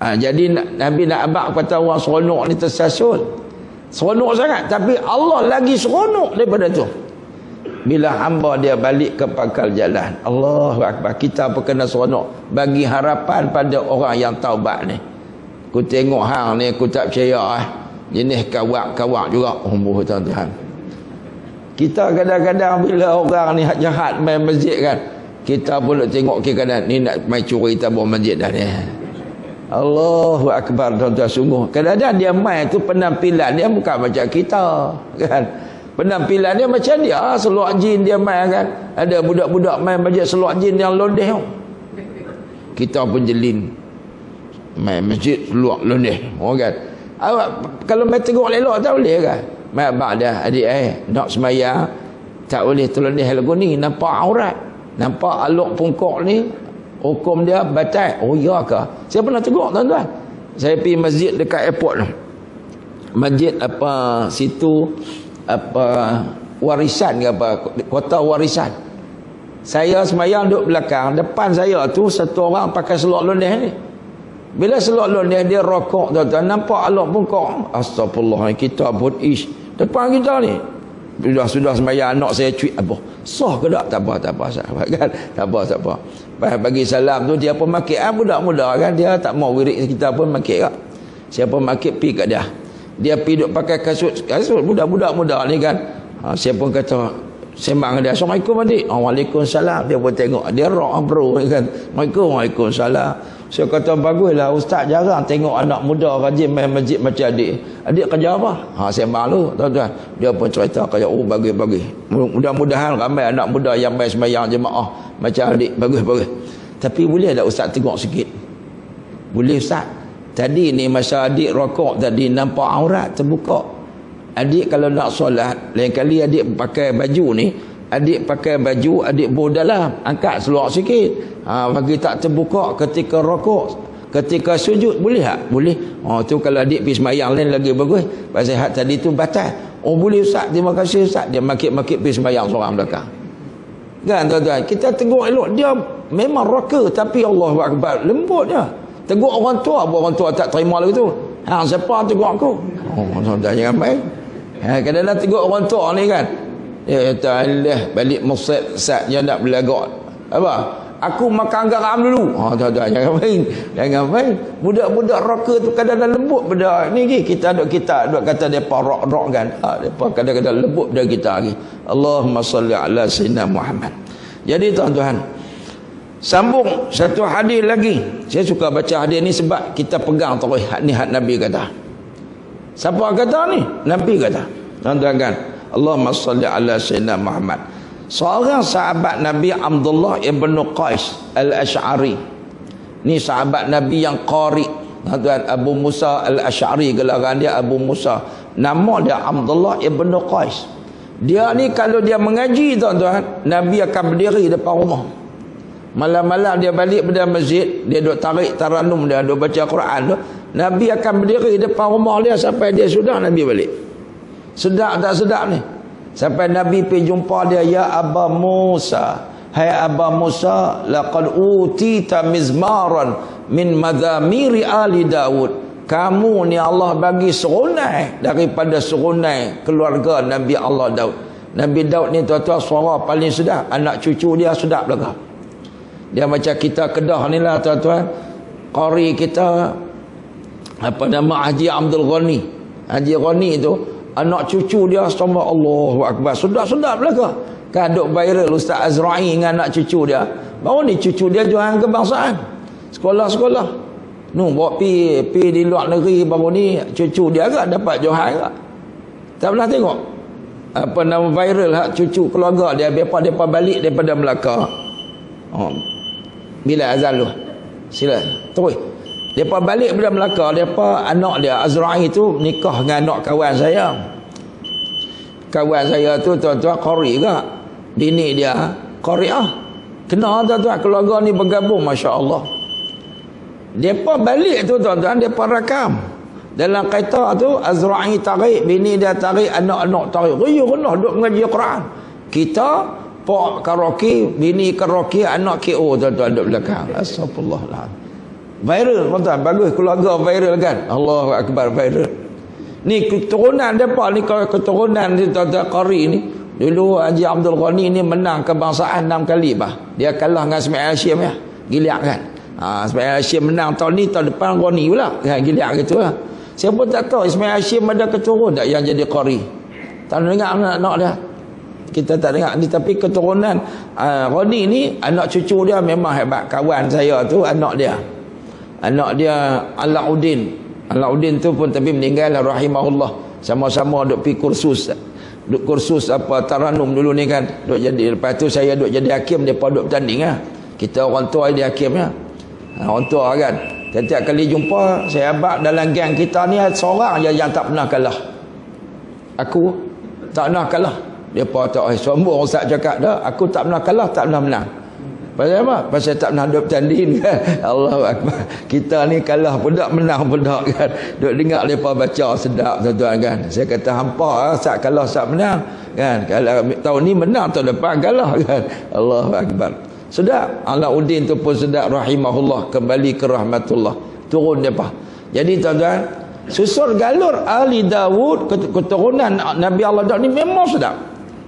Jadi Nabi nak abang kata orang seronok ni tersasul. Seronok sangat, tapi Allah lagi seronok daripada tu bila hamba dia balik ke pangkal jalan. Allahu Akbar. Kita pun kena seronok, bagi harapan pada orang yang taubat ni. Aku tengok hang ni, aku tak percaya jenis kawak-kawak juga. Tuan-tuan, kita kadang-kadang bila orang ni jahat main masjid kan, kita pun nak tengok kadang-kadang ni nak main curi tabur masjid dah ni. Allahu Akbar, tuan-tuan, sungguh. Kadang-kadang dia main tu penampilan dia bukan macam kita, kan? Penampilan dia macam dia, seluar jin dia main kan. Ada budak-budak main masjid seluar jin yang londeh. Kita pun jelin main masjid seluar londeh, kan? Awak kalau main tengok elok tak boleh kan? Main abang dia, adik nak semayang tak boleh terlondeh lagu ni, nampak aurat, nampak aluk pungkok ni, hukum dia batal. Oh ya ke? Saya pernah tegur, tuan-tuan. Saya pergi masjid dekat airport tu. Masjid apa situ, apa warisan ke apa, kota warisan. Saya semayang duduk belakang. Depan saya tu satu orang pakai seluar londeh ni. Bila seluar londeh dia rokok, tuan-tuan, nampak aluk pungkok. Astagfirullah, kita pun depan kita ni. Sudah semayang, anak saya cuit apa? Sah ke tak? Tak apa sahabat kan? Tak apa. Bagi salam tu dia pun makik budak-budak kan, dia tak mau wirid kita pun makik kak. Siapa makik pi kat dia. Dia pi duk pakai kasut budak-budak muda ni kan. Saya pun kata sembang dia, Assalamualaikum adik. Waalaikumsalam. Dia pun tengok, dia rock bro kan. Waalaikumsalam. Saya kata baguslah ustaz, jarang tengok anak muda rajin main masjid macam adik. Adik kerja apa? Saya malu, tuan-tuan. Dia pun cerita kaya bagi. Mudah-mudahan ramai anak muda yang main sembahyang jemaah macam adik, bagus. Tapi boleh tak ustaz tengok sikit? Boleh ustaz. Tadi ni masa adik rokok tadi nampak aurat terbuka. Adik kalau nak solat, lain kali adik pakai baju ni, adik pakai baju, adik bawa dalam, angkat seluar sikit. Bagi tak terbuka ketika rokok, ketika sujud, boleh tak? Boleh. Tu kalau adik pergi semayang lain lagi bagus. Pasal hak tadi tu batal. Boleh ustaz, terima kasih ustaz. Dia makit-makit pergi semayang seorang belakang. Kan tuan-tuan, kita tegur elok. Dia memang rocker, tapi Allahu Akbar, lembut je. Tegur orang tua, orang tua tak terima lagi tu. Siapa tegur aku? Tuan-tuan, jangan main. Kadang-kadang tegur orang tua ni kan, dia kata, alah, balik masjid Ustaz, dia nak belagak. Apa? Aku makan garam dulu. Tuan-tuan, jangan main. Budak-budak rocker tu kadang-kadang lembut benda ni lagi. Kita duk kata depa rock kan. Depa kadang-kadang lembut benda kita lagi. Allahumma salli ala sayyidina Muhammad. Jadi tuan-tuan, sambung satu hadis lagi. Saya suka baca hadis ni sebab kita pegang terus ni had Nabi kata. Siapa kata ni? Nabi kata. Tuan-tuan kan, Allahumma salli ala sayyidina Muhammad. Seorang sahabat Nabi, Abdullah ibn Qais al-Ash'ari. Ni sahabat Nabi yang qari. Tuan-tuan, Abu Musa al-Ash'ari, gelaran dia Abu Musa. Nama dia Abdullah ibn Qais. Dia ni kalau dia mengaji, tuan-tuan, Nabi akan berdiri depan rumah. Malam-malam dia balik pada masjid, dia duk tarik taranum, dia duk baca Quran tu. Nabi akan berdiri depan rumah dia sampai dia sudah Nabi balik. Sedap tak sedap ni? Sampai Nabi pergi jumpa dia, ya Aba Musa, hai Aba Musa, laqad utita mizmaran min madhamiri ali Daud. Kamu ni Allah bagi serunai daripada serunai keluarga Nabi Allah Daud. Nabi Daud ni tuan-tuan suara paling sedap, anak cucu dia sedap belaka. Dia macam kita Kedah ni lah tuan-tuan. Qari kita apa nama Haji Abdul Ghani. Haji Ghani tu anak cucu dia sama Allahu Akbar. Sedap-sedap belaka. Kan duk viral Ustaz Azra'i dengan anak cucu dia. Baru ni cucu dia jualan kebangsaan. Sekolah-sekolah. Bawa pi di luar negeri baru ni cucu dia agak dapat jualan agak. Tak pernah tengok apa nama viral hak cucu keluarga dia depa balik daripada Melaka. Bila azan lu. Sila terus. Depa balik daripada Melaka, depa anak dia Azra'i tu nikah dengan anak kawan saya. Kawan saya tu tuan-tuan qari juga. Bini dia qariah. Kena tuan-tuan keluarga ni bergabung masya-Allah. Depa balik tu tuan-tuan depa rakam. Dalam kereta tu Azra'i tarik, bini dia tarik, anak-anak tarik. Riuh kena duk mengaji Quran. Kita pak karaoke, bini karaoke, anak KO tuan-tuan duk belakang. Astagfirullahalazim. Viral tuan-tuan, bagus keluarga viral kan. Allahu Akbar viral. Ni keturunan depa ni, keturunan ni tuan-tuan qari ni. Dulu Haji Abdul Ghani ni menang kebangsaan 6 kali bah. Dia kalah dengan Ismail Hashim ya. Giliak kan. Ismail Hashim menang tahun ni, tahun depan Ghani pula. Kan giliak gitu lah. Siapa tak tahu Ismail Hashim ada keturun tak yang jadi qari. Tak dengar anak-anak dia. Kita tak dengar ni, tapi keturunan Ghani ni anak cucu dia memang hebat. Kawan saya tu anak dia Alauddin tu pun tapi meninggal rahimahullah. Sama-sama duk pergi kursus apa taranum dulu ni kan. Duk jadi, lepas tu saya duk jadi hakim, depa duk bertanding lah. Kita orang tua dia hakim lah. Orang tua kan. Setiap kali jumpa saya abang dalam geng kita ni seorang je yang tak pernah kalah. Aku tak pernah kalah. Depa tak sombong Ustaz cakap dah, aku tak pernah kalah, tak pernah menang. Pasal apa? Pasal tak pernah duk bertanding kan. Allahu Akbar. Kita ni kalah pun tak, menang pun tak kan. Duk dengar mereka baca sedap tuan-tuan kan. Saya kata hampa sat kalah sat menang kan. Kalau tahun ni menang, tahun depan kalah kan. Allahu Akbar. Sedap. Alauddin tu pun sedap rahimahullah, kembali ke rahmatullah. Turun depa. Jadi tuan-tuan, susur galur ahli Dawud, keturunan Nabi Allah Daud ni memang sedap.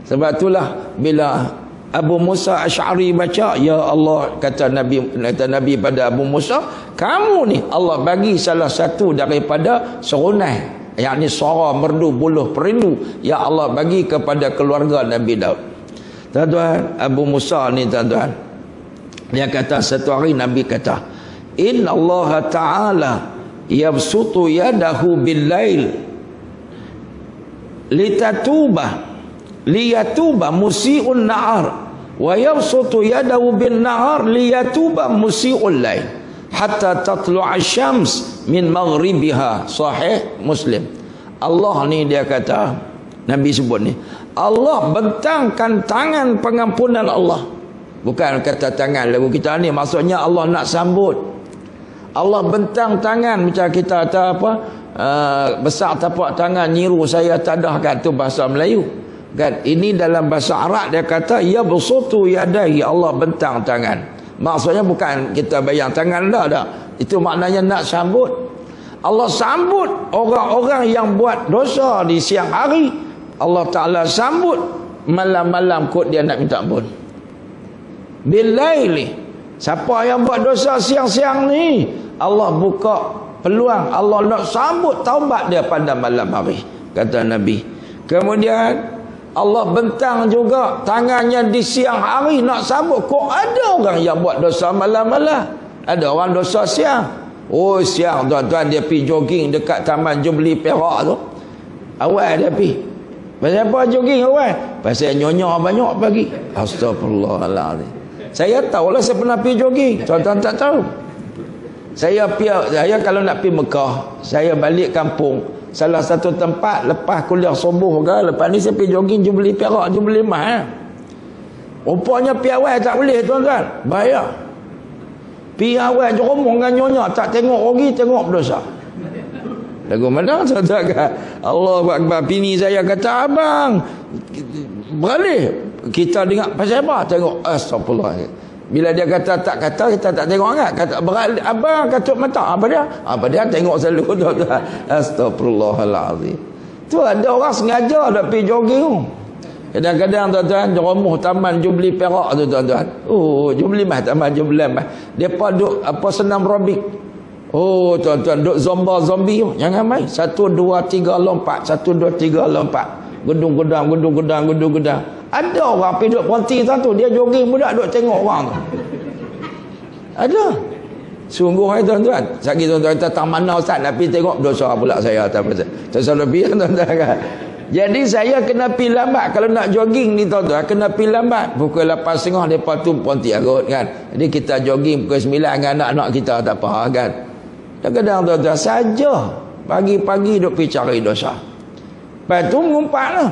Sebab itulah bila Abu Musa Asy'ari baca, ya Allah, kata Nabi pada Abu Musa, kamu ni Allah bagi salah satu daripada serunai, yakni suara merdu buluh perindu, ya Allah bagi kepada keluarga Nabi Daud. Tuan-tuan, Abu Musa ni tuan-tuan, dia kata satu hari Nabi kata, inna Allah Ta'ala yabsutu yadahu bil-lail liyatuba musi'un na'ar wa yabsutu yadahu bin nahar liyatuba musi'ul lail hatta tatlu'a syams min maghribiha. Sahih Muslim. Allah ni dia kata, Nabi sebut ni, Allah bentangkan tangan pengampunan Allah. Bukan kata tangan lagu kita ni, maksudnya Allah nak sambut. Allah bentang tangan macam kita kata apa, besar tapak tangan nyiru saya tadahkan, tu bahasa Melayu kan. Ini dalam bahasa Arab dia kata ya basutu yadahi, Allah bentang tangan. Maksudnya bukan kita bayang tangan dah. Itu maknanya nak sambut. Allah sambut orang-orang yang buat dosa di siang hari. Allah Ta'ala sambut malam-malam kot dia nak minta ampun. Bilaili, siapa yang buat dosa siang-siang ni, Allah buka peluang, Allah nak sambut taubat dia pada malam hari, kata Nabi. Kemudian Allah bentang juga tangannya di siang hari nak sambut. Kok ada orang yang buat dosa malam-malam, ada orang dosa siang. Oh siang tuan-tuan dia pergi jogging dekat Taman Jubilee Perak tu. Awal dia pergi. Pasal apa jogging awal? Pasal nyonya banyak pagi. Astagfirullahaladzim. Saya tahulah, saya pernah pergi jogging. Tuan-tuan tak tahu. Saya kalau nak pergi Mekah, saya balik kampung, salah satu tempat lepas kuliah subuh ke, lepas ni saya pergi jogging Jubilee Perak, Jubilee Mah. Rupanya pergi awal tak boleh tuan-tuan, bayar. Pergi awal jeromong dengan nyonya, tak tengok rugi, tengok berdosa. Lagu mana tuan-tuan kan? Allahu Akbar. Bini saya kata, abang beralih, kita dengar pasal apa? Tengok, astagfirullah. Bila dia kata tak kata, kita tak tengok sangat. Kata beralih, abang katup mata. Apa dia tengok selalu tuan-tuan. Astagfirullahalazim. Tu ada orang sengaja nak pergi jogging. Kadang-kadang tuan-tuan jeromuh Taman Jubilee Perak tu tuan-tuan. Oh, Jubilee Mah, Taman Jubilee Mah. Depa duk apa senam robik. Oh tuan-tuan, duk zombie. Jangan main. 1, 2, 3 lompat. 1, 2, 3 lompat. Gedung-gedang. Ada orang pergi duduk ponti satu, dia jogging budak duk tengok orang tu. Ada. Sungguh tuan-tuan. Sekali tuan-tuan datang mana ustaz nak pergi tengok, dosa pula saya atas pasal. Tak salah pergi tuan-tuan kan. Jadi saya kena pergi lambat. Kalau nak jogging ni tuan-tuan, kena pergi lambat. Pukul 8.30 depa tu ponti arut kan. Jadi kita jogging pukul 9 dengan anak-anak kita tak apa kan. Kadang-kadang tuan-tuan saja pagi-pagi duk pergi cari dosa. Lepas tu mengumpat lah.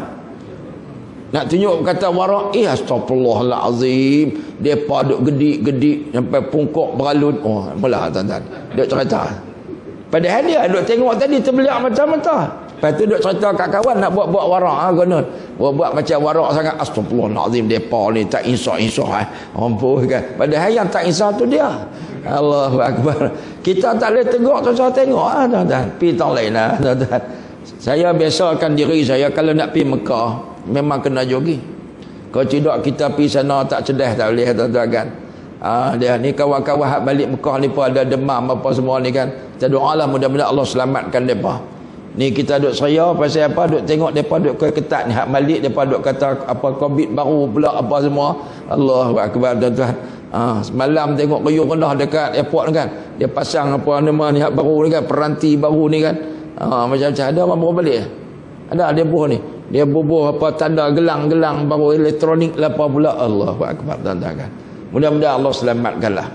Nak tunjuk kata warak, astagfirullahalazim. Depa duk gedik-gedik sampai pungkok beralun. Oh, apalah tuan-tuan. Duk cerita. Padahal dia duk tengok tadi terbeliak macam-macam. Lepas tu duk cerita kat kawan nak buat warak konon. Buat macam warak sangat, astagfirullahalazim, depa ni tak insaf-insaf ampun kan. Padahal yang tak insaf tu dia. Allahu akbar. Kita tak boleh tegur tuan-tuan tengok tuan-tuan. Pi tong lain lah tuan-tuan. Saya biasakan diri saya kalau nak pergi Mekah memang kena jogging. Kalau tidak kita pergi sana tak cerdas tak boleh tuan-tuan kan. Dia ni kawan-kawan hak balik Mekah ni pun ada demam apa semua ni kan. Kita doalah mudah-mudahan Allah selamatkan depa. Ni kita duk seraya pasal apa, duk tengok depa duk ketat ni hak balik, depa duk kata apa Covid baru pula apa semua. Allahu akbar tuan-tuan. Semalam tengok kayuh rendah dekat airport kan. Dia pasang apa nama ni hak baru ni kan, peranti baru ni kan. Macam-macam ada orang baru balik. Ada dia buah ni. Dia bubuh apa tanda gelang-gelang baru elektronik lah apa pula. Allahu akbar tuan-tuan kan. Mudah-mudahan Allah selamatkanlah.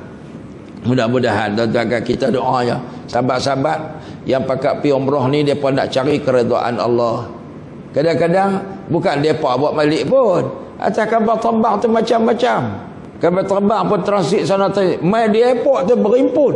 Mudah-mudahan tuan-tuan kan, kita doa ya. Sahabat-sahabat yang pakat pergi umrah ni depa nak cari keredaan Allah. Kadang-kadang bukan depa buat balik pun. Atas kapal terbang tu macam-macam. Kapal terbang pun transit sana tadi. Mai di airport tu berimpun.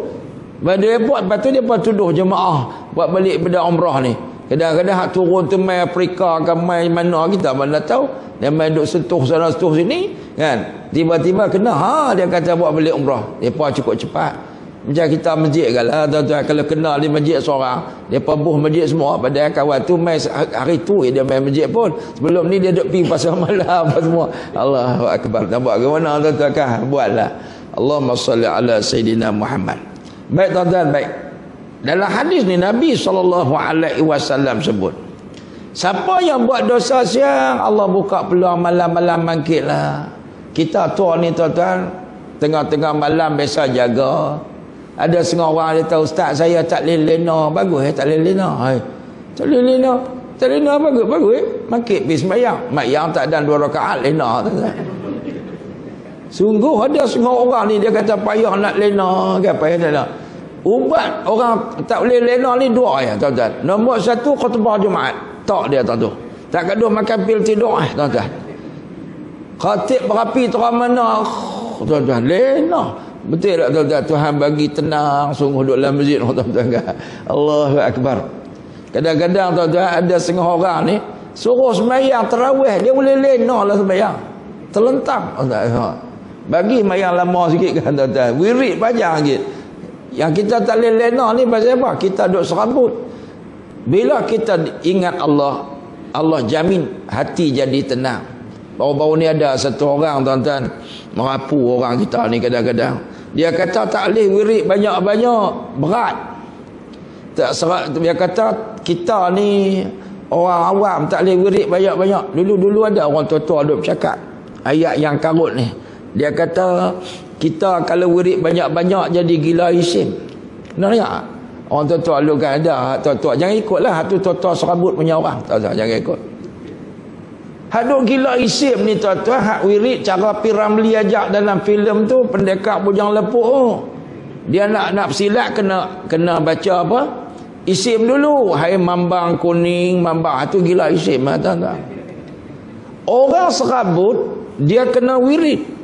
Mai di airport lepas tu depa tuduh jemaah buat balik pada umrah ni. Kadang-kadang hak turun tu mai Afrika ke mai mana kita mana tahu. Dia mai duk sentuh sana sentuh sini kan. Tiba-tiba kena dia kata buat balik umrah. Depa cukup cepat. Macam kita masjid kan tuan-tuan, kalau kenal di masjid seorang, depa buh masjid semua. Padahal kawan tu mai hari tu dia mai masjid pun. Sebelum ni dia duk pergi pasar malam apa semua. Allahu akbar. Nampak ke mana tuan-tuan kan? Buatlah. Allahumma salli ala Sayyidina Muhammad. Baik tuan-tuan, baik. Dalam hadis ni Nabi SAW sebut, siapa yang buat dosa siang, Allah buka peluang malam-malam bangkit lah. Kita tua ni tuan-tuan, tengah-tengah malam biasa jaga. Ada setengah orang dia tahu, ustaz saya tak boleh lena. Bagus tak boleh lena. Tak boleh lena. Tak lena bagus Bangkit pergi sembahyang. Mak yang tak ada 2 rakaat lena tuan-tuan. Sungguh ada setengah orang ni dia kata payah nak lena kan, payah nak. Ubat orang tak boleh lena ni 2 ya tuan-tuan. Nombor 1 khutbah Jumaat. Tak dia tuan-tuan. Tak gaduh makan pil tidur tuan-tuan. Khatib berapi terang mana tuan-tuan lena. Betul tak tuan-tuan? Tuhan bagi tenang sungguh duduk dalam masjid tuan-tuan kan. Allahu akbar. Kadang-kadang tuan-tuan ada setengah orang ni suruh sembahyang tarawih dia boleh lena lah sembahyang. Terlentang tuan-tuan. Bagi sembahyang lama sikit kan tuan-tuan. Wirid panjang sikit. Yang kita tak boleh lena ni pasal apa? Kita duduk serabut. Bila kita ingat Allah, Allah jamin hati jadi tenang. Baru-baru ni ada satu orang tuan-tuan merapu orang kita ni kadang-kadang. Dia kata tak boleh wirid banyak-banyak, berat. Tak serat, dia kata kita ni orang awam tak boleh wirid banyak-banyak. Dulu ada orang tua-tua duk bercakap ayat yang karut ni. Dia kata kita kalau wirid banyak-banyak jadi gila isim. Benar tak? Orang tua-tua dulu kan ada tua-tua. Jangan ikutlah hak tu tua-tua serabut punya orang. Tuan-tuan jangan ikut. Hak duk gila isim ni tuan-tuan, hak wirid cara Piramli ajak dalam filem tu pendekar bujang lepuk. Dia nak silat kena baca apa? Isim dulu. Hai mambang kuning, mambang tu gila isim tuan-tuan. Orang serabut dia kena wirid.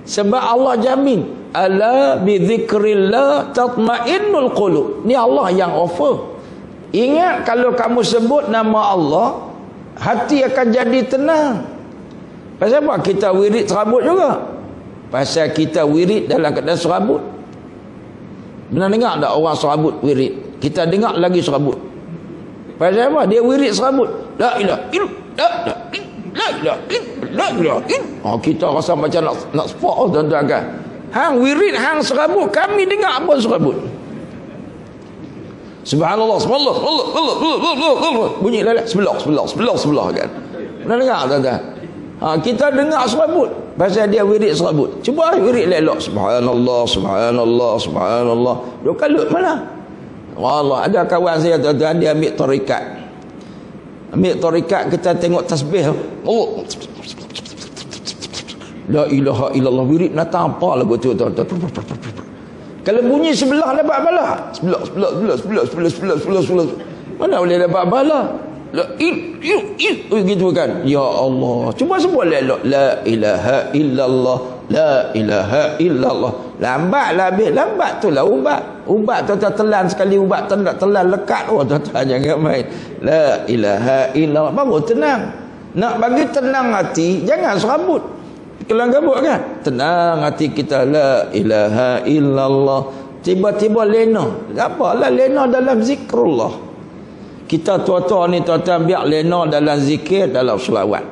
Sebab Allah jamin, ala bi dzikrillah tatmainnul qulub. Ni Allah yang offer. Ingat kalau kamu sebut nama Allah, hati akan jadi tenang. Pasal apa kita wirid serabut juga? Pasal kita wirid dalam keadaan serabut. Pernah dengar tak orang serabut wirid? Kita dengar lagi serabut. Pasal apa? Dia wirid serabut. La ilaha illallah. La ilaha illallah. Kita rasa macam nak sport tuan-tuan kan. Hang wirid hang serabut, kami dengar apa serabut. Subhanallah, subhanallah, Allah. Bunyi lalat sebelah kan. Pernah dengar tuan-tuan? Kita dengar serabut pasal dia wirid serabut. Cuba wirid elok. Subhanallah, subhanallah, subhanallah. Dua kalut mana? Allah, ada kawan saya tuan-tuan, dia ambil tarikat. Kita tengok tasbih. Allah. La ilaha illallah, wirid nata apa lagu tu tuan-tuan. Kalau bunyi sebelah dapat bala. Sebelah. Mana boleh dapat bala? Gitu kan. Ya Allah. Cuba sebut la ilaha illallah. La ilaha illallah. Lambatlah habis. Lambat tu lah ubat. Ubat tuan-tuan telan sekali, ubat telan lekat. Oh tuan-tuan jangan main. La ilaha illallah. Baru tenang. Nak bagi tenang hati, jangan serabut. Kelang kabut kan? Tenang hati kita. La ilaha illallah. Tiba-tiba lena. Apalah lena dalam zikrullah. Kita tua-tua ni tuan-tuan biar lena dalam zikir, dalam selawat.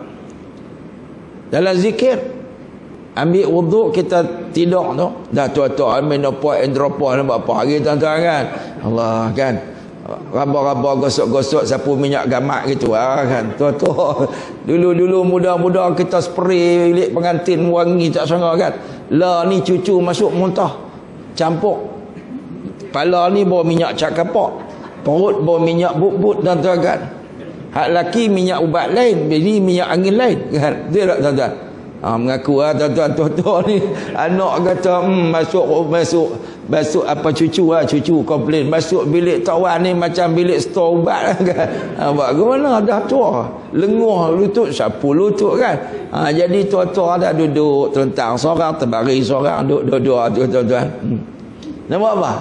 Dalam zikir, ambil wuduk kita tidur tu. Dah tua-tua ambil nopok andropos nampak apa hari tuan-tuan kan. Allah kan. Raba-raba gosok-gosok sapu minyak gamak gitu kan. Tua-tua dulu muda-muda kita spray bilik pengantin wangi tak sangat kan. La ni cucu masuk muntah campur. Kepala ni bawa minyak cak kapak, perut bawa minyak but-but tuan-tuan kan. Hak laki minyak ubat lain, jadi minyak angin lain kan. Dia tak tuan-tuan? Mengaku tuan-tuan tua-tua ni anak kata masuk apa cucu komplain masuk bilik tawan ni macam bilik stor ubat kan. Buat ke mana dah tua, lenguh lutut, sapu lutut kan. Jadi tua-tua dah duduk terlentang seorang, terbaring seorang, duduk tuan-tuan. Nampak apa?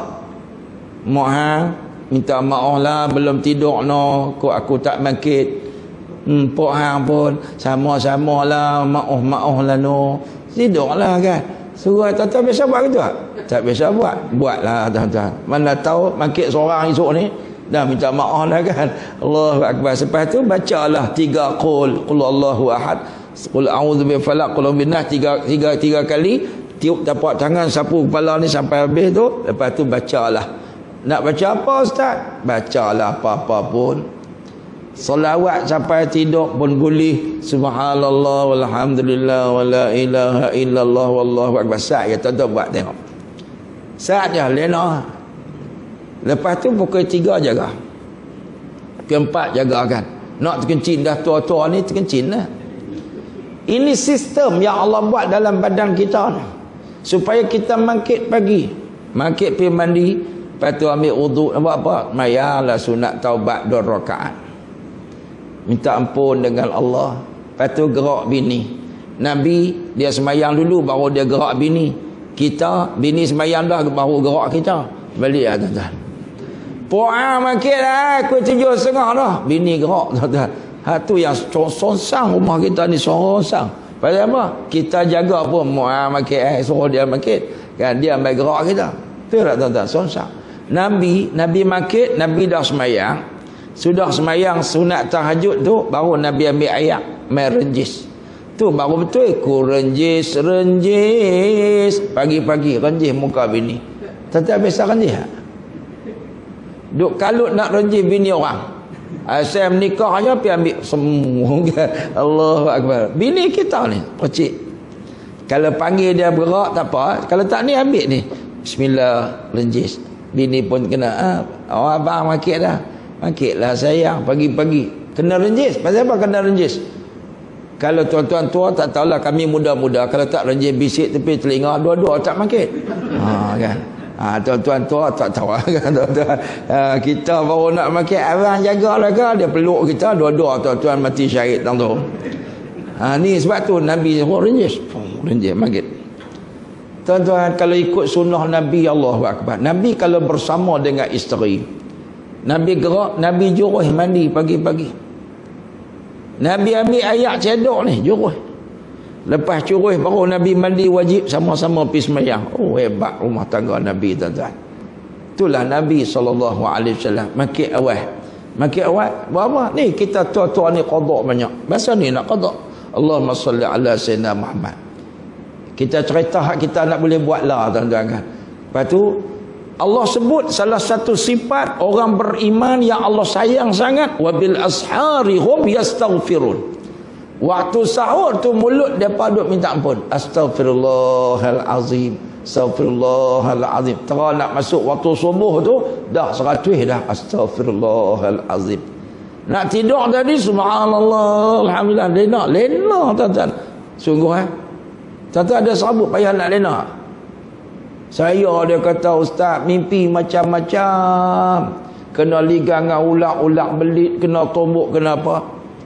Minta maaf lah belum tidur no, kok aku tak bangkit. Pok hang pun sama-sama lah, maaf lah no. Tidurlah kan. Suruh tuan-tuan biasa buat gitu tak? Biasa buatlah tuan-tuan. Mana tahu bangkit seorang esok ni dah minta maaf lah kan. Allahu akbar. Lepas tu bacalah 3 qul Allahu ahad, qul a'udzu bi falaq, qul binnas, tiga kali. Tiup tapak tangan sapu kepala ni sampai habis tu. Lepas tu bacalah. Nak baca apa ustaz? Bacalah apa-apa pun. Salawat sampai tidur pun boleh. Subhanallah walhamdulillah wala ilaha illallah wallahu akbar. Saat ya tuan-tuan buat tengok. Saat je lena. Lepas tu pukul 3 jaga. Pukul 4 jaga kan. Nak terkencing dah tua-tua ni terkencing lah. Ini sistem yang Allah buat dalam badan kita ni. Supaya kita mangkit pagi. Mangkit pergi mandi. Lepas tu ambil wuduk. Buat apa? Mayalah sunat taubat 2 rakaat. Minta ampun dengan Allah. Lepas tu gerak bini. Nabi dia semayang dulu baru dia gerak bini. Kita bini semayang dah baru gerak kita. Balik lah tuan-tuan. Puan makin lah aku 7.30 dah. Bini gerak tuan-tuan. Tu yang sonsang rumah kita ni, sonsang. Pasal apa? Kita jaga pun muan makin suruh dia makin. Kan dia ambil gerak kita. Tu tak tuan-tuan, sonsang. Nabi makin, Nabi dah semayang. Sudah semayang sunat tahajud tu baru Nabi ambil ayat main renjis. Tu baru betul ku renjis pagi-pagi renjis muka bini. Tetap biasa renjis. Duk kalut nak renjis bini orang. Saya menikah aja pergi ambil semua. Allahu akbar. Bini kita ni pecik. Kalau panggil dia bergerak tak apa. Kalau tak ni ambil ni. Bismillah renjis. Bini pun kena abang makik dah. Makiklah sayang pagi-pagi. Kena renjis. Pasal apa kena renjis? Kalau tuan-tuan tua tak tahulah, kami muda-muda kalau tak renjis bisik tepi telinga dua-dua tak makik. Kan. Tuan-tuan tua tak tahu kan tuan-tuan. Kita baru nak makik abang jagalah kan, dia peluk kita dua-dua tuan-tuan mati syahid tang tu. Ni sebab tu Nabi suruh renjis. Renjis makik. Tuan-tuan kalau ikut sunnah Nabi, Allahu akbar. Nabi kalau bersama dengan isteri, Nabi gerak, Nabi juruh mandi pagi-pagi. Nabi ambil ayat cedok ni, juruh. Lepas juruh baru Nabi mandi wajib sama-sama pergi sembahyang. Oh hebat rumah tangga Nabi tuan-tuan. Itulah Nabi SAW. Makin awal. Berapa? Ni kita tua-tua ni qada banyak. Masa ni nak qada. Allahumma salli ala sayyidina Muhammad. Kita cerita hak kita nak boleh buat lah tuan-tuan kan. Lepas tu Allah sebut salah satu sifat orang beriman yang Allah sayang sangat, wabil ashari hum yastaghfirun. Waktu sahur tu mulut depa duk minta ampun. Astaghfirullahalazim. Astaghfirullahalazim. Terus nak masuk waktu subuh tu dah 100 dah astaghfirullahalazim. Nak tidur tadi subhanallah alhamdulillah lena tuan-tuan. Sungguh tuan-tuan ada serabut payah nak lena. Saya dia kata ustaz mimpi macam-macam. Kena ligang dengan ular-ular belit, kena tombok, kena apa.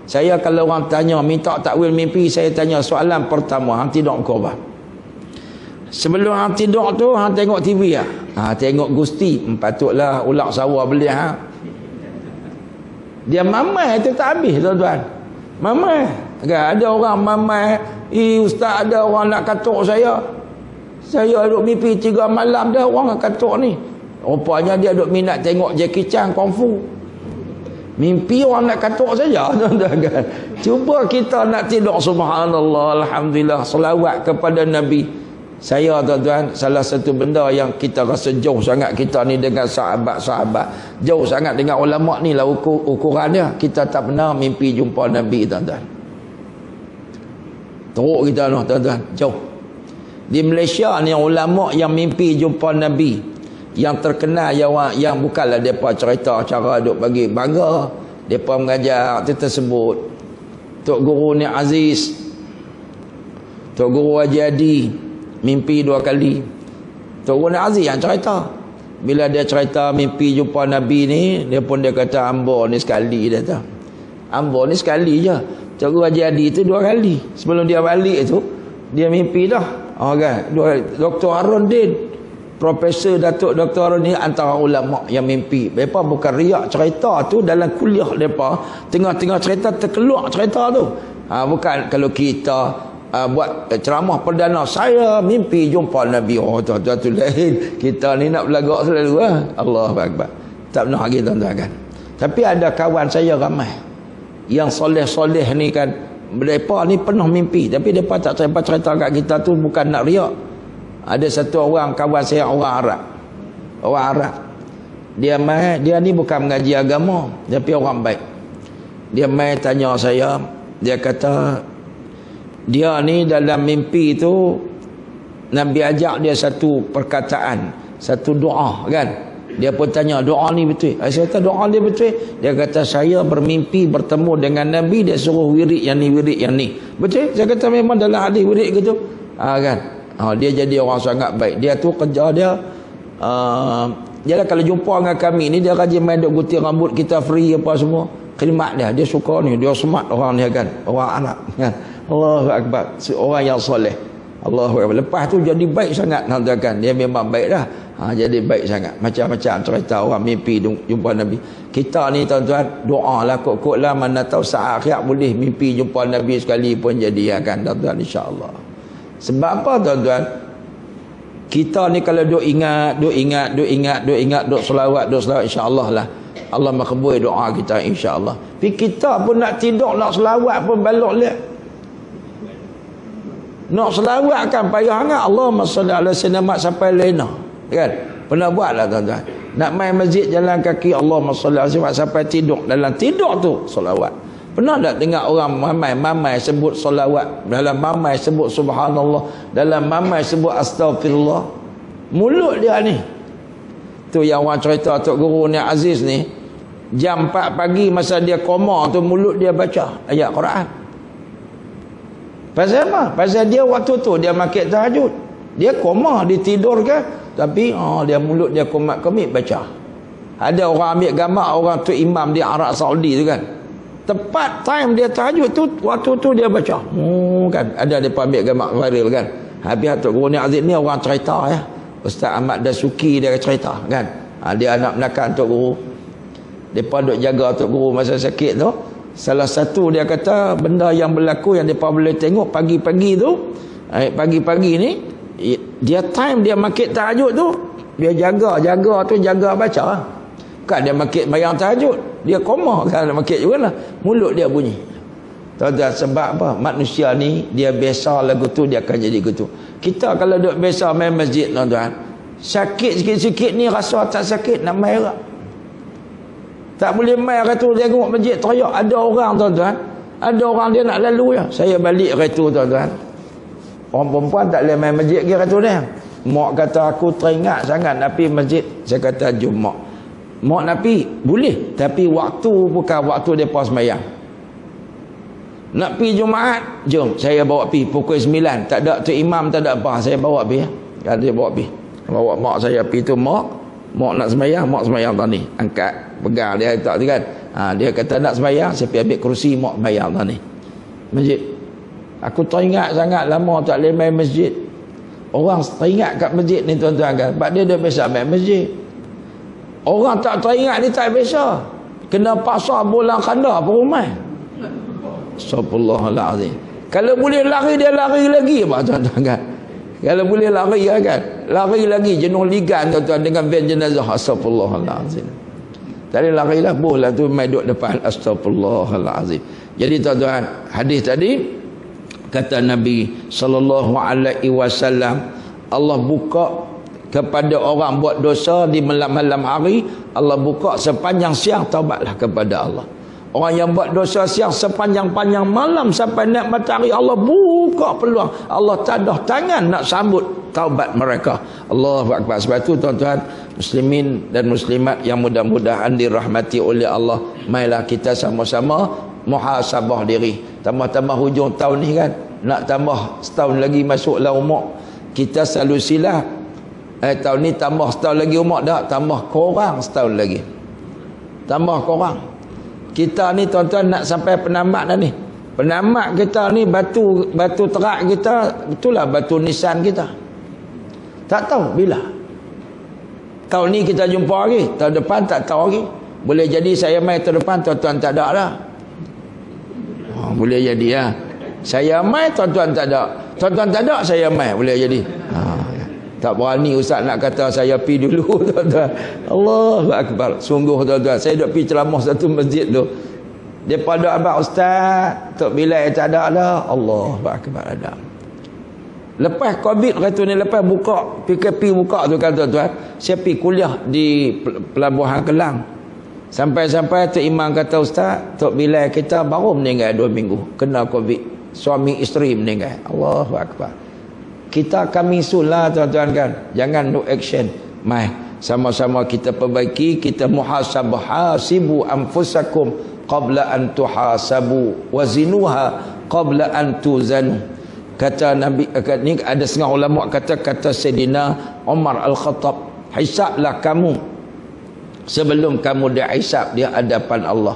Saya kalau orang tanya minta takwil mimpi, saya tanya soalan pertama, hang tidur kau apa? Sebelum hang tidur tu hang tengok TV ah. Tengok Gusti, patutlah ular sawah belit Dia mamai tu tak habis tuan-tuan. Mamai. Kan ada orang mamai, ustaz ada orang nak katuk saya. Saya duduk mimpi 3 malam dah orang nak katuk ni. Rupanya dia duduk minat tengok Jackie Chan Kung Fu. Mimpi orang nak katuk saja tuan-tuan kan. Cuba kita nak tidur subhanallah alhamdulillah selawat kepada Nabi. Saya tuan-tuan, salah satu benda yang kita rasa jauh sangat kita ni dengan sahabat-sahabat, jauh sangat dengan ulama ni lah ukuran dia. Kita tak pernah mimpi jumpa Nabi tuan-tuan. Teruk kita noh tuan-tuan, jauh. Di Malaysia ni ulama yang mimpi jumpa Nabi yang terkenal yang bukanlah depa cerita cara duk bagi bangga, depa mengajar tu tersebut. Tok Guru ni Aziz, Tok Guru Haji Adi mimpi 2 kali. Tok Guru ni Aziz yang cerita. Bila dia cerita mimpi jumpa Nabi ni, dia kata ambo ni sekali dia tu. Ambo ni sekali je. Tok Guru Haji Adi tu 2 kali. Sebelum dia balik tu, dia mimpi dah. Kan? Dr. Harun Din, Profesor Datuk Dr. Harun ni antara ulama yang mimpi. Mereka bukan riak cerita tu dalam kuliah mereka. Tengah-tengah cerita terkeluar cerita tu. Bukan kalau kita buat ceramah perdana, saya mimpi jumpa Nabi. Tuan-tuan tu lain. Kita ni nak belagak selalu. Allahu Akbar. Tak pernah lagi tuan-tuan kan. Tapi ada kawan saya ramai yang soleh-soleh ni kan, mereka ni pernah mimpi. Tapi mereka tak cerita kat kita tu bukan nak riak. Ada satu orang kawan saya orang Arab. Orang Arab. Dia ni bukan mengaji agama, tapi orang baik. Dia mai tanya saya, dia kata dia ni dalam mimpi tu Nabi ajak dia satu perkataan, satu doa kan. Dia pun tanya doa ni betul. Saya kata doa dia betul. Dia kata saya bermimpi bertemu dengan Nabi, dia suruh wirid yang ni wirid yang ni. Betul? Saya kata memang dalam hadis wirid gitu. Kan. Dia jadi orang sangat baik. Dia tu kerja dia dia lah kalau jumpa dengan kami ni, dia rajin main duk gunting rambut kita free apa semua. Khidmat dia suka ni, dia smart orang ni kan. Orang Arab kan. Allahu Akbar. Orang yang soleh. Allahu Akbar. Lepas tu jadi baik sangat kan. Dia memang baik dah. Jadi baik sangat. Macam-macam cerita orang mimpi jumpa Nabi. Kita ni tuan-tuan doa lah kot-kot lah, mana tahu saat akhir boleh mimpi jumpa Nabi sekali pun jadi kan tuan-tuan, insya-Allah. Sebab apa tuan-tuan? Kita ni kalau duk ingat, duk selawat insya-Allah lah. Allah makbul doa kita insya-Allah. Tapi kita pun nak tidur, nak selawat pun balok lihat. Nak selawat kan payah sangat. Allahumma salli ala sayyidina sampai lena. Kan? Pernah buat lah tuan-tuan. Nak main masjid jalan kaki Allahumma salli ala sayyidina sampai tidur. Dalam tidur tu selawat. Pernah tak dengar orang mamai sebut solawat, dalam mamai sebut subhanallah, dalam mamai sebut astagfirullah? Mulut dia ni. Tu yang orang cerita Tok Guru ni Aziz ni, jam 4 pagi masa dia koma tu mulut dia baca ayat Quran. Pasal apa? Pasal dia waktu tu dia makin tahajud. Dia koma, ditidurkan, tapi dia mulut dia komat-komit baca. Ada orang ambil gambar orang tu imam di Arab Saudi tu kan. Tepat time dia tahajud tu, waktu tu dia baca. Kan ada depa ambil gambar viral kan. Habis Tok Guru ni Aziz ni orang cerita ya. Ustaz Ahmad Dasuki dia cerita kan. Dia anak menakan Tok Guru. Depa duk jaga Tok Guru masa sakit tu. Salah satu dia kata benda yang berlaku yang depa boleh tengok pagi-pagi tu, pagi-pagi ni dia time dia makit tahajud tu, dia jaga baca. Bukan dia makit bayang tahajud, dia koma kan makit jugalah. Mulut dia bunyi. Tuan-tuan, sebab apa? Manusia ni dia biasa lagu tu dia akan jadi gitu. Kita kalau duk biasa main masjid tuan-tuan, Sakit sikit-sikit ni rasa tak sakit nak mai tak? Tak boleh mai kereta tengok masjid teriak. Ada orang tuan-tuan, ada orang dia nak lalu ya. Saya balik kereta tuan-tuan. Orang perempuan tak boleh mai masjid ke kereta dia. Mak kata aku teringat sangat nak pergi masjid. Saya kata jom mak. Mak nak pergi? Boleh. Tapi waktu bukan waktu mereka sembahyang. Nak pergi Jumaat? Jom. Saya bawa pergi pukul 9. Tak ada tu imam, tak ada apa. Saya bawa pergi. Ya. Dia bawa pergi. Bawa mak saya pergi tu mak. Mak nak sembahyang. Mak sembahyang tadi. Angkat. Pegang dia tak tu kan. Dia kata nak sembahyang. Saya pergi ambil kerusi mak sembahyang tadi. Masjid. Aku teringat sangat lama tak boleh main masjid. Orang teringat kat masjid ni tuan-tuan kan. Sebab dia dah biasa main masjid. Orang tak teringat ni tak biasa. Kena paksa bola kanda apa rumah. Astagfirullahaladzim. Kalau boleh lari dia lari lagi apa tuan-tuan kan. Kalau boleh lari kan. Lari lagi jenuh ligan tuan-tuan dengan van jenazah. Astagfirullahaladzim. Tadi lari lah. Bola tu main duduk depan. Astagfirullahaladzim. Jadi tuan-tuan, hadis tadi kata Nabi SAW, Allah buka kepada orang buat dosa di malam-malam hari, Allah buka sepanjang siang, taubatlah kepada Allah. Orang yang buat dosa siang sepanjang-panjang malam sampai naik matahari, Allah buka peluang, Allah tadah tangan nak sambut taubat mereka. Allahu Akbar. Sebab itu tuan-tuan muslimin dan muslimat yang mudah-mudahan dirahmati oleh Allah, mailah kita sama-sama muhasabah diri. Tambah-tambah hujung tahun ni kan, nak tambah setahun lagi masuklah umur. Kita selalu silap, tahun ni tambah setahun lagi umur, dah tambah korang setahun lagi, tambah korang. Kita ni tuan-tuan nak sampai penamat dah ni. Penamat kita ni batu terak kita, itulah batu nisan kita. Tak tahu bila tahun ni kita jumpa lagi, tahun depan tak tahu lagi. Boleh jadi saya mai tahun depan tuan-tuan tak ada dah. Boleh jadi ya. Saya mai tuan-tuan tak ada, tuan-tuan tak ada saya mai, boleh jadi. Tak berani ustaz nak kata saya pergi dulu tuan-tuan. Allahu Akbar. Sungguh tuan-tuan, saya duk pergi ceramah satu masjid tu. Daripada abang ustaz, Tok Bilal tak ada dah. Allahu Akbar ada. Lepas Covid kata ni, lepas buka PKP buka tu kan tuan-tuan, saya pergi kuliah di Pelabuhan Kelang. Sampai-sampai Tok Imam kata ustaz, Tok Bilal kita baru meninggal 2 minggu kena Covid. Suami isteri meninggal. Allahu Akbar. Kita kami sulah tuan-tuan kan. Jangan no action. Mai sama-sama kita perbaiki, kita muhasabah. Hasibu anfusakum qabla an tuhasabu wazinuha qabla an tuzanu. Kata Nabi, ni ada setengah ulama kata Sayyidina Umar Al-Khattab, hisablah kamu sebelum kamu dihisab di hadapan Allah.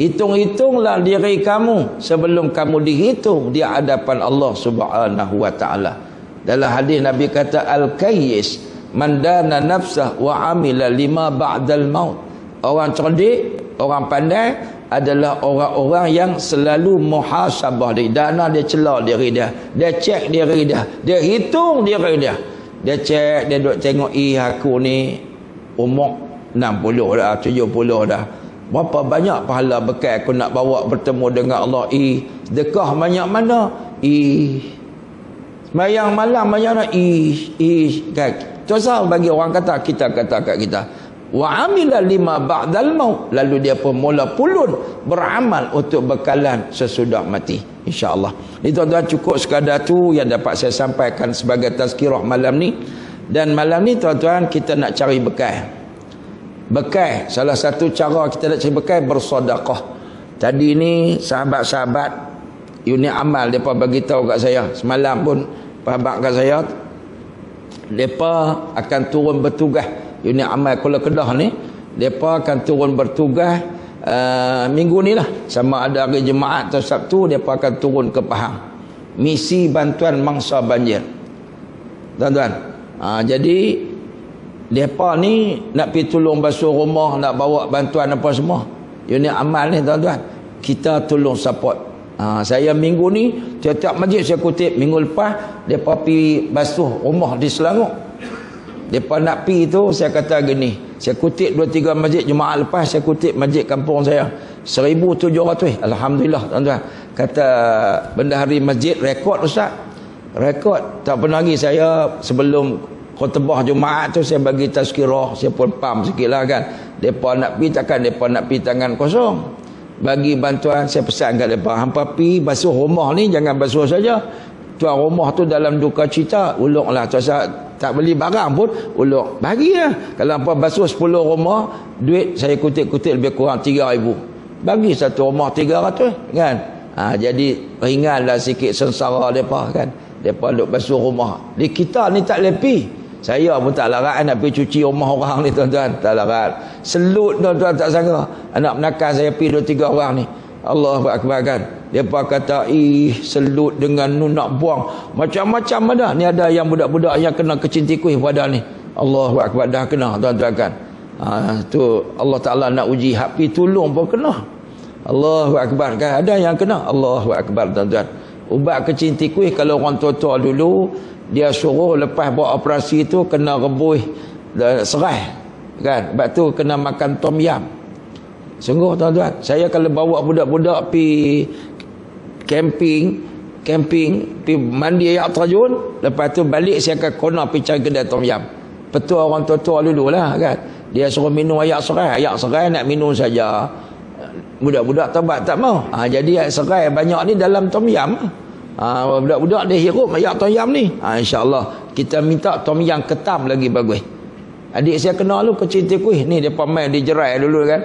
Hitung-hitunglah diri kamu sebelum kamu dihitung di hadapan Allah Subhanahu wa taala. Dalam hadis Nabi kata al-kayyis man dana nafsah wa amila lima ba'dal maut. Orang cerdik, orang pandai adalah orang-orang yang selalu muhasabah diri. Dana dia celah diri dia. Dia cek diri dia. Dia hitung diri dia. Dia cek, dia duk tengok aku ni umur 60 dah, 70 dah. Berapa banyak pahala bekal aku nak bawa bertemu dengan Allah. Sedekah banyak mana? Sembahyang malam banyak mana? Kan? Tosal bagi orang kata, kita kata kat kita. Wa amila lima ba'dal maut. Lalu dia pun mula pulun beramal untuk bekalan sesudah mati. InsyaAllah. Ini tuan-tuan cukup sekadar tu yang dapat saya sampaikan sebagai tazkirah malam ni. Dan malam ni tuan-tuan kita nak cari bekal. Bekal, salah satu cara kita nak cari bekal bersedekah. Tadi ni sahabat-sahabat unit amal depa bagi tahu kat saya, semalam pun sahabat kat saya, depa akan turun bertugas unit amal Kuala Kedah ni, depa akan turun bertugas minggu ni lah, sama ada hari Jumaat atau Sabtu, depa akan turun ke Pahang, misi bantuan mangsa banjir tuan-tuan. Jadi depa ni nak pergi tolong basuh rumah, nak bawa bantuan apa semua. Unit amal ni tuan-tuan, kita tolong support. Saya minggu ni tiap-tiap masjid saya kutip. Minggu lepas depa pergi basuh rumah di Selangor. Depa nak pergi tu, saya kata gini, saya kutip 2-3 masjid. Jumaat lepas saya kutip masjid kampung saya 1,700. Alhamdulillah tuan-tuan. Kata bendahari masjid, rekod ustaz. Rekod. Tak pernah lagi saya sebelum khutbah Jumaat tu saya bagi tazkirah, saya pun pam sikitlah kan. Depa nak pi takkan depa nak pi tangan kosong. Bagi bantuan, saya pesan kat depa, hampa pi basuh rumah ni jangan basuh saja. Tuan rumah tu dalam duka cita, ulunglah. Tuan tak beli barang pun ulung. Bagilah. Kalau hampa basuh 10 rumah, duit saya kutip-kutip lebih kurang 3,000. Bagi satu rumah 300 kan. Jadi ringanlah sikit sengsara depa kan. Depa duk basuh rumah. Di kita ni tak lepi. Saya pun tak larat nak pergi cuci rumah orang ni tuan-tuan. Tak larat. Selut tuan-tuan tak sangka. Anak menakan saya pergi 2-3 orang ni. Allahu Akbar kan. Depa kata, selut dengan nu nak buang. Macam-macam ada. Ni ada yang budak-budak yang kena kecin tikus pada ni. Allahu Akbar dah kena tuan-tuan kan. Tu Allah Ta'ala nak uji hak pi tolong pun kena. Allahu Akbar kan. Ada yang kena. Allahu Akbar tuan-tuan. Ubat kecin tikus kalau orang tua-tua dulu, dia suruh lepas buat operasi tu kena rebus serai kan. Sebab tu kena makan tom yam. Sungguh tuan-tuan, saya kalau bawa budak-budak pi camping pi mandi air terjun, lepas tu balik saya akan kena pi cari kedai tom yam. Betul orang tua-tua dulu lah kan. Dia suruh minum air serai nak minum saja. Budak-budak tabat tak mau. Jadi air serai banyak ni dalam tom yam. Budak-budak dia hirup air tom yam ni. InsyaAllah kita minta tom yam ketam lagi bagus. Adik saya kena lu kecil tikus ni, depa main di jerai dulu kan.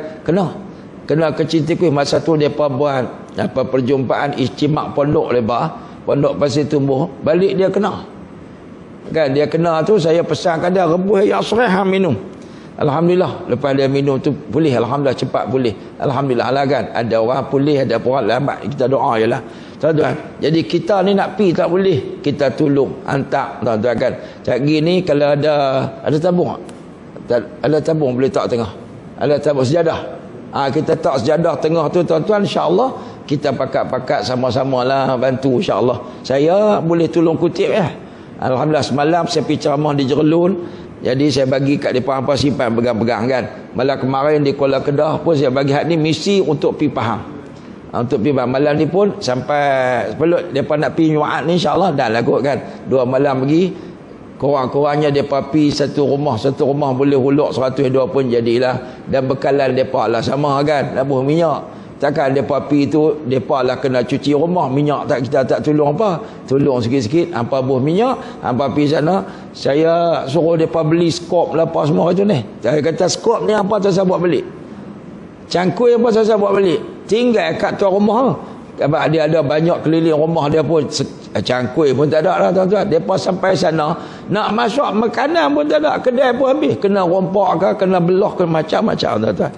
Kena kecil tikus. Masa tu depa buat perjumpaan istimak pondok lebar, pondok Pasir Tumbuh. Balik dia kena. Kan dia kena tu saya pesan kat dia rebus air serai hang minum. Alhamdulillah lepas dia minum tu pulih, alhamdulillah cepat pulih. Alhamdulillah lah kan. Ada orang pulih, ada orang lambat. Kita doa jelah. Tuan-tuan, jadi kita ni nak pi tak boleh, kita tolong hantar tuan-tuan kan. Cak gini kalau ada tabung tak? Ada tabung boleh tak tengah? Ada tabung sejadah. Kita tak sejadah tengah tu tuan-tuan, insya-Allah kita pakat-pakat sama-sama lah bantu insya-Allah. Saya boleh tolong kutip ya. Alhamdulillah semalam saya pergi ceramah di Jerlun. Jadi saya bagi kat depa apa simpan pegang-pegang kan. Malam kemarin di Kuala Kedah pun saya bagi hak ni misi untuk pi Pahang. Untuk pi malam ni pun sampai sebelum depa nak pi Nyuat ni insya-Allah dah lah kot kan. 2 malam lagi kurang-kurangnya depa pi satu rumah boleh huluk 100 2 pun jadilah. Dan bekalan depa lah sama kan, labuh minyak. Takkan depa pi tu depa lah kena cuci rumah, minyak tak kita tak tolong apa. Tolong sikit-sikit hampa buh minyak, hampa pi sana. Saya suruh depa beli skop lah apa semua itu ni. Saya kata skop ni apa saya buat balik. Cangkul apa saya buat balik. Tinggal kat tuan rumah. Sebab dia ada banyak keliling rumah dia pun cangkul pun tak ada lah tuan-tuan. Depa sampai sana nak masuk makanan pun tak ada, kedai pun habis. Kena rompak ke, kena belah ke macam-macam tuan-tuan.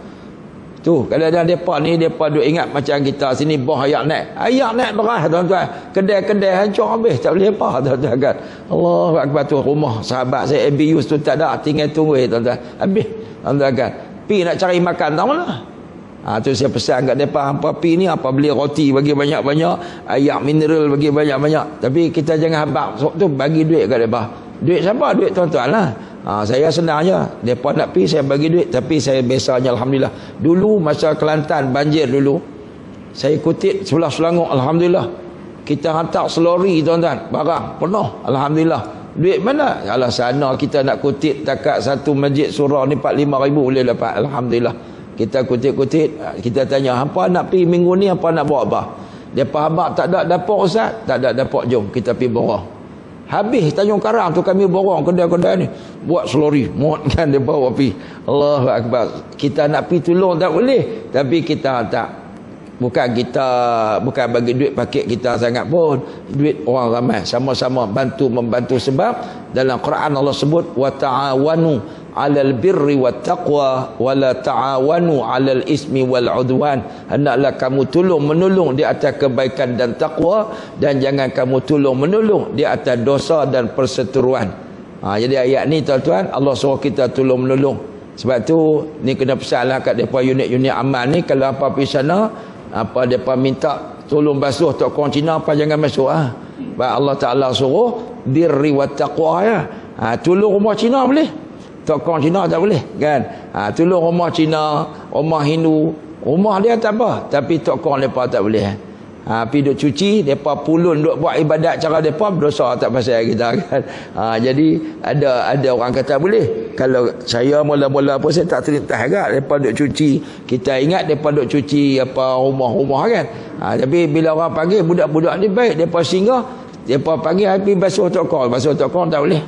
Tu kadang-kadang depa ni depa duk ingat macam kita sini boh ayak naik beras tuan-tuan. Kedai-kedai hancur habis, tak boleh apa tuan-tuan kan. Allahu Akbar tu rumah sahabat saya Abius tu tak ada, tinggal tunggu tuan-tuan. Habis tuan-tuan kan. Pi nak cari makan tak mana. Tu saya pesan kat depa hampa pi ni apa beli roti bagi banyak-banyak, air mineral bagi banyak-banyak. Tapi kita jangan habaq tu bagi duit kat depa. Duit siapa? Duit tuan-tuan lah. Saya senang je. Mereka nak pergi saya bagi duit. Tapi saya biasanya alhamdulillah. Dulu masa Kelantan banjir dulu, saya kutip sebelah Selangor, alhamdulillah. Kita hantar selori tuan-tuan, barang penuh, alhamdulillah. Duit mana? Kalau sana kita nak kutip takat satu masjid surah ni 4-5 ribu boleh dapat, alhamdulillah. Kita kutip-kutip, kita tanya hampa nak pergi minggu ni, hampa nak buat apa? Depa habaq tak ada dapur ustaz? Tak ada dapur, jom kita pergi borong. Habis Tanjung Karang tu kami borong kedai-kedai ni buat selori muat kan dia bawa pi. Allahu Akbar. Kita nak pi tolong tak boleh, tapi kita tak, bukan bagi duit paket kita sangat pun, duit orang ramai sama-sama membantu sebab dalam Quran Allah sebut wa ta'awanu 'alal birri wat taqwa wa la ta'awanu 'alal ismi wal 'udwan. Hendaklah kamu tolong menolong di atas kebaikan dan takwa, dan jangan kamu tolong menolong di atas dosa dan perseteruan. Jadi ayat ni tuan-tuan Allah suruh kita tolong menolong. Sebab tu ni kena pesanlah kat depa unit-unit amal ni, kalau apa pergi sana apa depa minta tolong basuh tokong Cina apa jangan masuk Sebab Allah Taala suruh birri wat taqwa ya. Tolong rumah Cina boleh, tokong Cina tak boleh kan. Tolong rumah Cina, rumah Hindu, rumah dia tak apa, tapi tokong mereka tak boleh. Pergi duk cuci, depa pulun duk buat ibadat cara depa, berdosa tak pasal kita kan. Jadi ada orang kata boleh. Kalau saya mula-mula pun saya tak terintah agak depa duk cuci. Kita ingat depa duk cuci apa rumah-rumah kan. Tapi bila orang panggil budak-budak ni baik, depa singgah, depa panggil api basuh tokong. Basuh tokong tak boleh.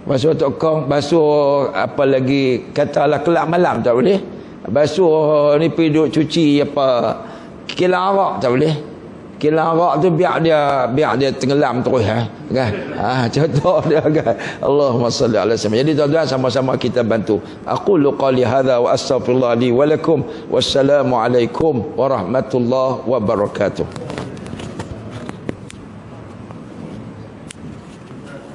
Basuh tokong, basuh apa lagi katalah kelak malam tak boleh. Basuh ni pergi duk cuci apa kilang arak tak boleh. Kilang arak tu biar dia tenggelam terus kan. Contoh dia kan. Allahumma salli ala sayyidina. Jadi tuan-tuan sama-sama kita bantu. Aqulu qali hadza wa astaghfirullah li wa lakum. Wassalamu alaikum warahmatullahi wabarakatuh.